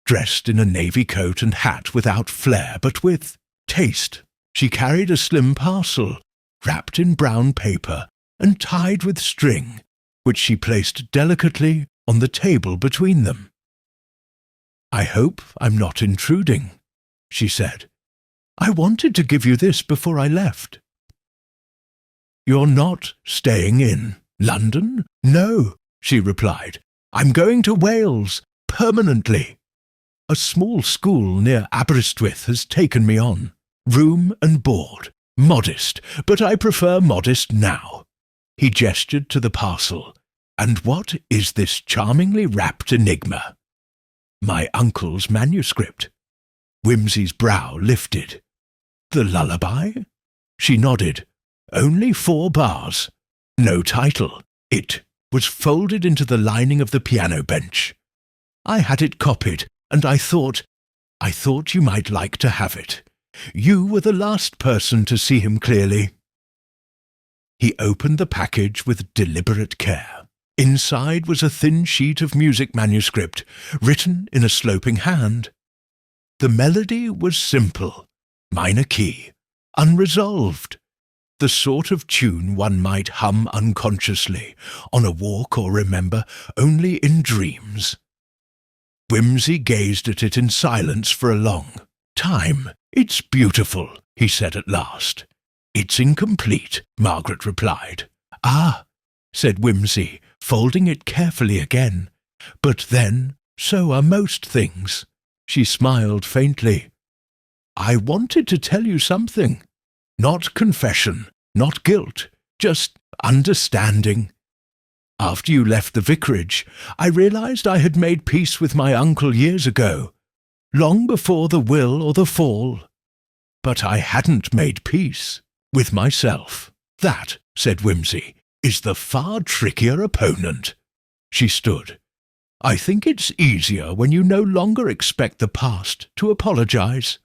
dressed in a navy coat and hat without flair but with taste. She carried a slim parcel, wrapped in brown paper and tied with string, which she placed delicately on the table between them. "I hope I'm not intruding," she said. "I wanted to give you this before I left." "You're not staying in London?" "No," she replied. "I'm going to Wales, permanently. A small school near Aberystwyth has taken me on. Room and board. Modest, but I prefer modest now." He gestured to the parcel. "And what is this charmingly wrapped enigma?" "My uncle's manuscript." Wimsey's brow lifted. "The lullaby?" She nodded. "Only 4 bars. No title. It was folded into the lining of the piano bench. I had it copied, and I thought you might like to have it. You were the last person to see him clearly." He opened the package with deliberate care. Inside was a thin sheet of music manuscript, written in a sloping hand. The melody was simple, minor key, unresolved, the sort of tune one might hum unconsciously, on a walk or remember only in dreams. Wimsey gazed at it in silence for a long time. "It's beautiful," he said at last. "It's incomplete," Margaret replied. "Ah," said Wimsey, folding it carefully again. "But then, so are most things." She smiled faintly. "I wanted to tell you something. Not confession, not guilt, just understanding. After you left the vicarage, I realized I had made peace with my uncle years ago, long before the will or the fall. But I hadn't made peace with myself. That," said Wimsey, "is the far trickier opponent." She stood. "I think it's easier when you no longer expect the past to apologize."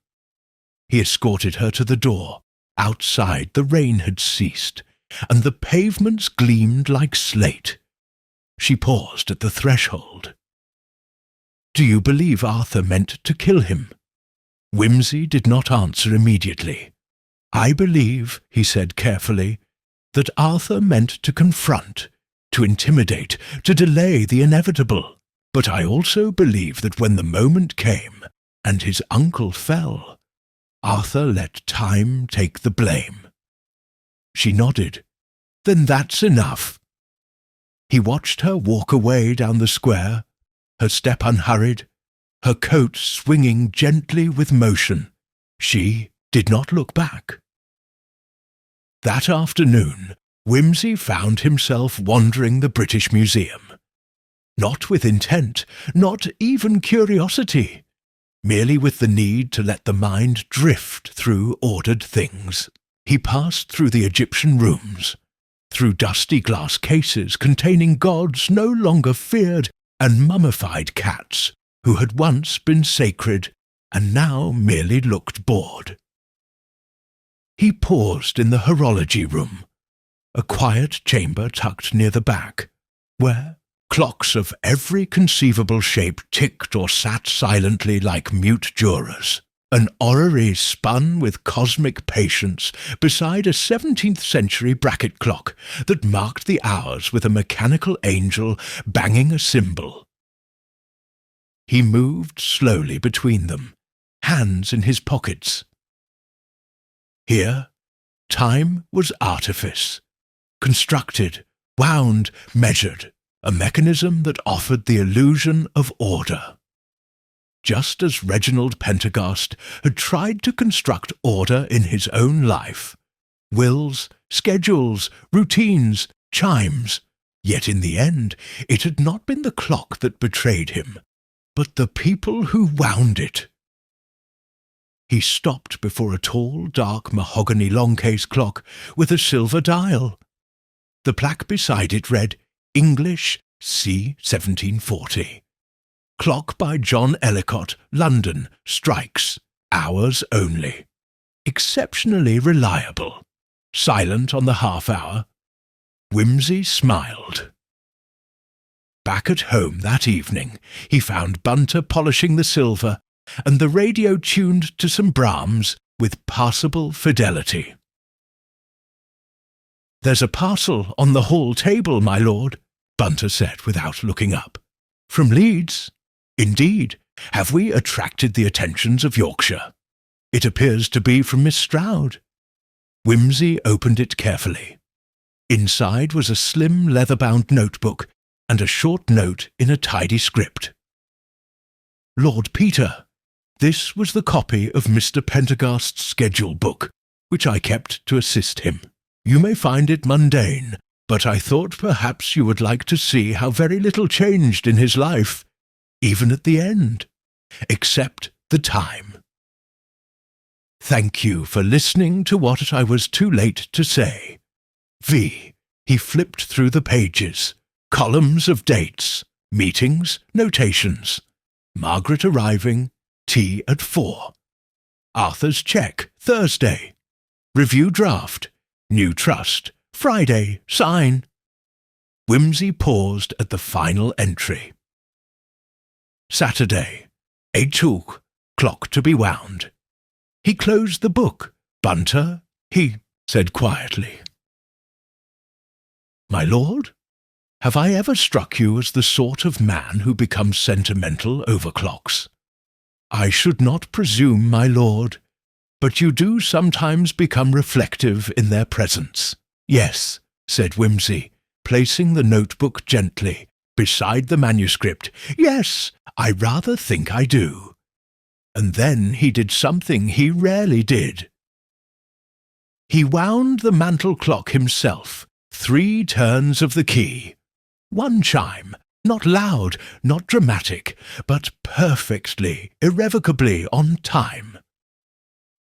He escorted her to the door. Outside the rain had ceased, and the pavements gleamed like slate. She paused at the threshold. "Do you believe Arthur meant to kill him?" Wimsey did not answer immediately. "I believe," he said carefully, "that Arthur meant to confront, to intimidate, to delay the inevitable. But I also believe that when the moment came, and his uncle fell, Arthur let time take the blame." She nodded. "Then that's enough." He watched her walk away down the square, her step unhurried, her coat swinging gently with motion. She did not look back. That afternoon, Wimsey found himself wandering the British Museum. Not with intent, not even curiosity, merely with the need to let the mind drift through ordered things. He passed through the Egyptian rooms, through dusty glass cases containing gods no longer feared and mummified cats who had once been sacred and now merely looked bored. He paused in the horology room, a quiet chamber tucked near the back, where clocks of every conceivable shape ticked or sat silently like mute jurors. An orrery spun with cosmic patience beside a 17th-century bracket clock that marked the hours with a mechanical angel banging a cymbal. He moved slowly between them, hands in his pockets. Here, time was artifice, constructed, wound, measured, a mechanism that offered the illusion of order. Just as Reginald Pendergast had tried to construct order in his own life, wills, schedules, routines, chimes, yet in the end it had not been the clock that betrayed him, but the people who wound it. He stopped before a tall, dark mahogany longcase clock with a silver dial. The plaque beside it read, "English C. 1740. Clock by John Ellicott, London, strikes, hours only. Exceptionally reliable. Silent on the half-hour." Wimsey smiled. Back at home that evening, he found Bunter polishing the silver and the radio tuned to some Brahms with passable fidelity. "There's a parcel on the hall table, my lord," Bunter said without looking up. "From Leeds." "Indeed. Have we attracted the attentions of Yorkshire?" "It appears to be from Miss Stroud." Wimsey opened it carefully. Inside was a slim leather-bound notebook and a short note in a tidy script. "Lord Peter, this was the copy of Mr. Pendergast's schedule book, which I kept to assist him. You may find it mundane, but I thought perhaps you would like to see how very little changed in his life, even at the end, except the time. Thank you for listening to what I was too late to say. V." He flipped through the pages, columns of dates, meetings, notations. Margaret arriving, tea at 4. Arthur's cheque, Thursday. Review draft, new trust, Friday, sign. Wimsey paused at the final entry. Saturday, 8:00, clock to be wound. He closed the book. Bunter, he said quietly. My lord, have I ever struck you as the sort of man who becomes sentimental over clocks? I should not presume, my lord, but you do sometimes become reflective in their presence. Yes, said Wimsey, placing the notebook gently beside the manuscript. Yes, I rather think I do. And then he did something he rarely did. He wound the mantel clock himself, 3 turns of the key. 1 chime, not loud, not dramatic, but perfectly, irrevocably on time.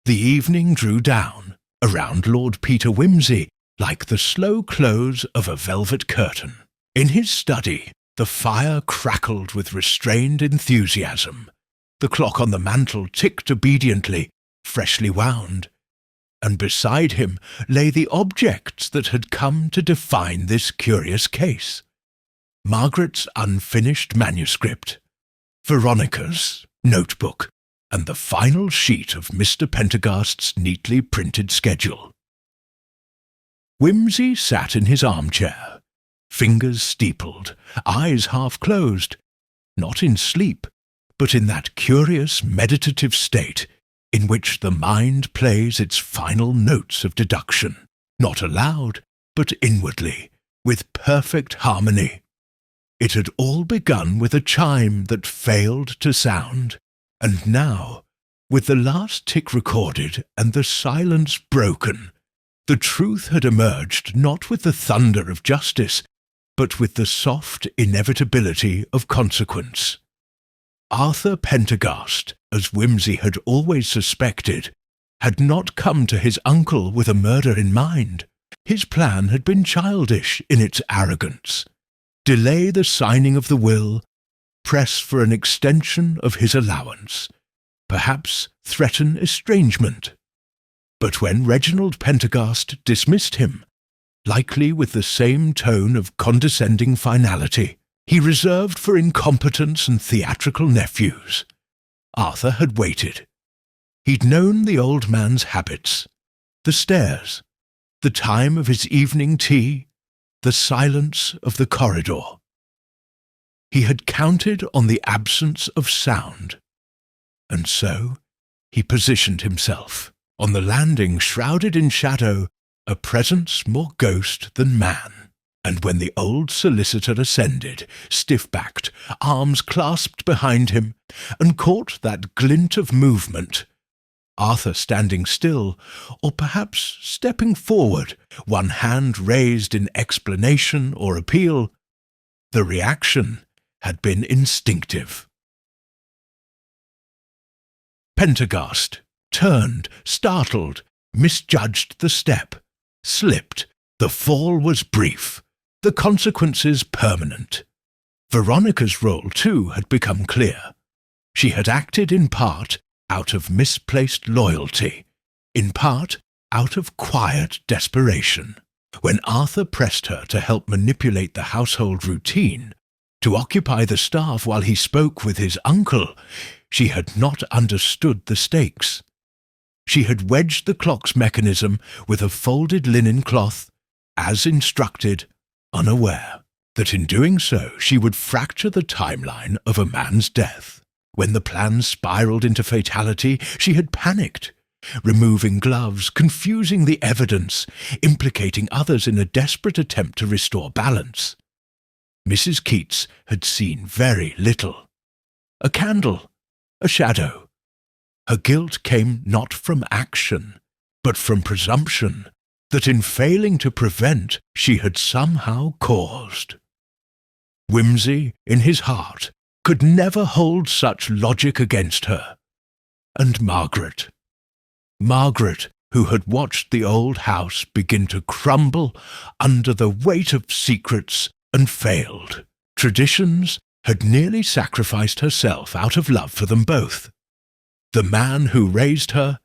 The evening drew down, around Lord Peter Wimsey, like the slow close of a velvet curtain. In his study, the fire crackled with restrained enthusiasm. The clock on the mantel ticked obediently, freshly wound, and beside him lay the objects that had come to define this curious case. Margaret's unfinished manuscript, Veronica's notebook, and the final sheet of Mr. Pendergast's neatly printed schedule. Wimsey sat in his armchair, fingers steepled, eyes half closed, not in sleep, but in that curious meditative state in which the mind plays its final notes of deduction, not aloud, but inwardly, with perfect harmony. It had all begun with a chime that failed to sound, and now, with the last tick recorded and the silence broken, the truth had emerged not with the thunder of justice, but with the soft inevitability of consequence. Arthur Pendergast, as Wimsey had always suspected, had not come to his uncle with a murder in mind. His plan had been childish in its arrogance. Delay the signing of the will, press for an extension of his allowance, perhaps threaten estrangement. But when Reginald Pendergast dismissed him, likely with the same tone of condescending finality he reserved for incompetents and theatrical nephews, Arthur had waited. He'd known the old man's habits, the stairs, the time of his evening tea, the silence of the corridor. He had counted on the absence of sound, and so he positioned himself. On the landing, shrouded in shadow, a presence more ghost than man. And when the old solicitor ascended, stiff-backed, arms clasped behind him, and caught that glint of movement, Arthur standing still, or perhaps stepping forward, one hand raised in explanation or appeal, the reaction had been instinctive. Pendergast turned, startled, misjudged the step, slipped. The fall was brief, the consequences permanent. Veronica's role, too, had become clear. She had acted in part out of misplaced loyalty, in part out of quiet desperation. When Arthur pressed her to help manipulate the household routine, to occupy the staff while he spoke with his uncle, she had not understood the stakes. She had wedged the clock's mechanism with a folded linen cloth, as instructed, unaware that in doing so she would fracture the timeline of a man's death. When the plan spiraled into fatality, she had panicked, removing gloves, confusing the evidence, implicating others in a desperate attempt to restore balance. Mrs. Keats had seen very little. A candle, a shadow. Her guilt came not from action, but from presumption that in failing to prevent she had somehow caused. Wimsey, in his heart, could never hold such logic against her. And Margaret, who had watched the old house begin to crumble under the weight of secrets and failed. Traditions had nearly sacrificed herself out of love for them both. The man who raised her,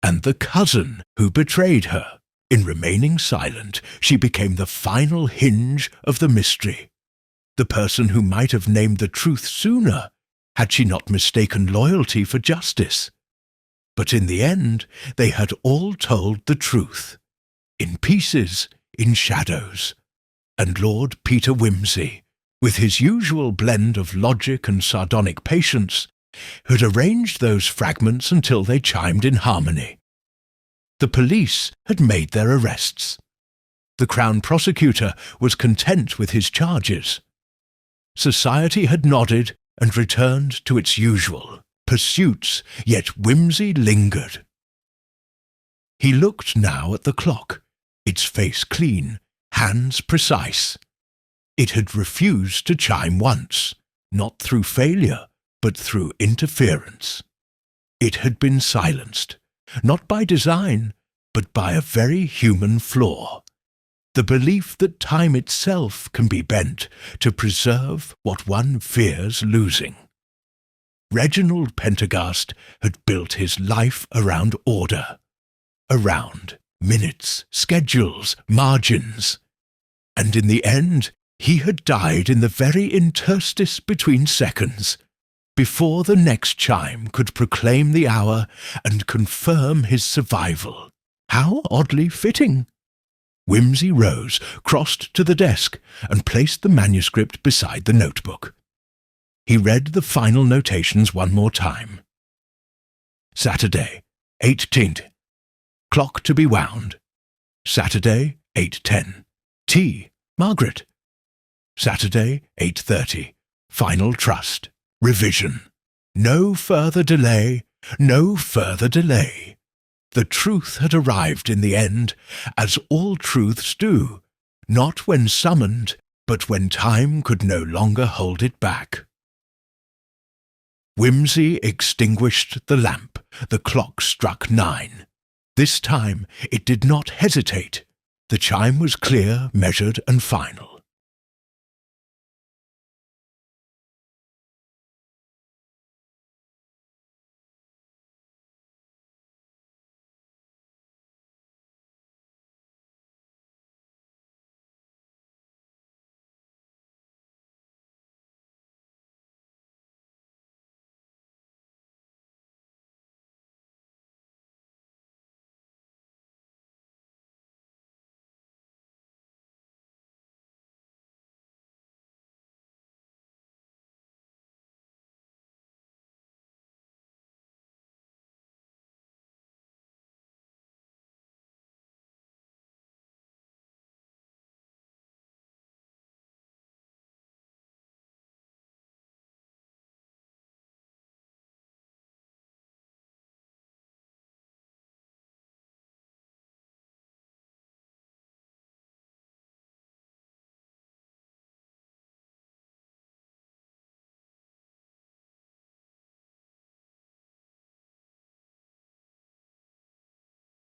and the cousin who betrayed her. In remaining silent, she became the final hinge of the mystery. The person who might have named the truth sooner, had she not mistaken loyalty for justice. But in the end, they had all told the truth, in pieces, in shadows. And Lord Peter Wimsey, with his usual blend of logic and sardonic patience, had arranged those fragments until they chimed in harmony. The police had made their arrests. The Crown Prosecutor was content with his charges. Society had nodded and returned to its usual pursuits, yet Wimsey lingered. He looked now at the clock, its face clean, hands precise. It had refused to chime once, not through failure, but through interference. It had been silenced, not by design, but by a very human flaw, the belief that time itself can be bent to preserve what one fears losing. Reginald Pendergast had built his life around order, around minutes, schedules, margins, and in the end he had died in the very interstice between seconds, before the next chime could proclaim the hour and confirm his survival. How oddly fitting! Wimsey rose, crossed to the desk, and placed the manuscript beside the notebook. He read the final notations one more time. Saturday, 18th. Clock to be wound. Saturday, 8:10. Tea, Margaret. Saturday, 8:30. Final trust. Revision. No further delay, no further delay. The truth had arrived in the end, as all truths do, not when summoned, but when time could no longer hold it back. Wimsey extinguished the lamp. The clock struck 9. This time it did not hesitate. The chime was clear, measured, and final.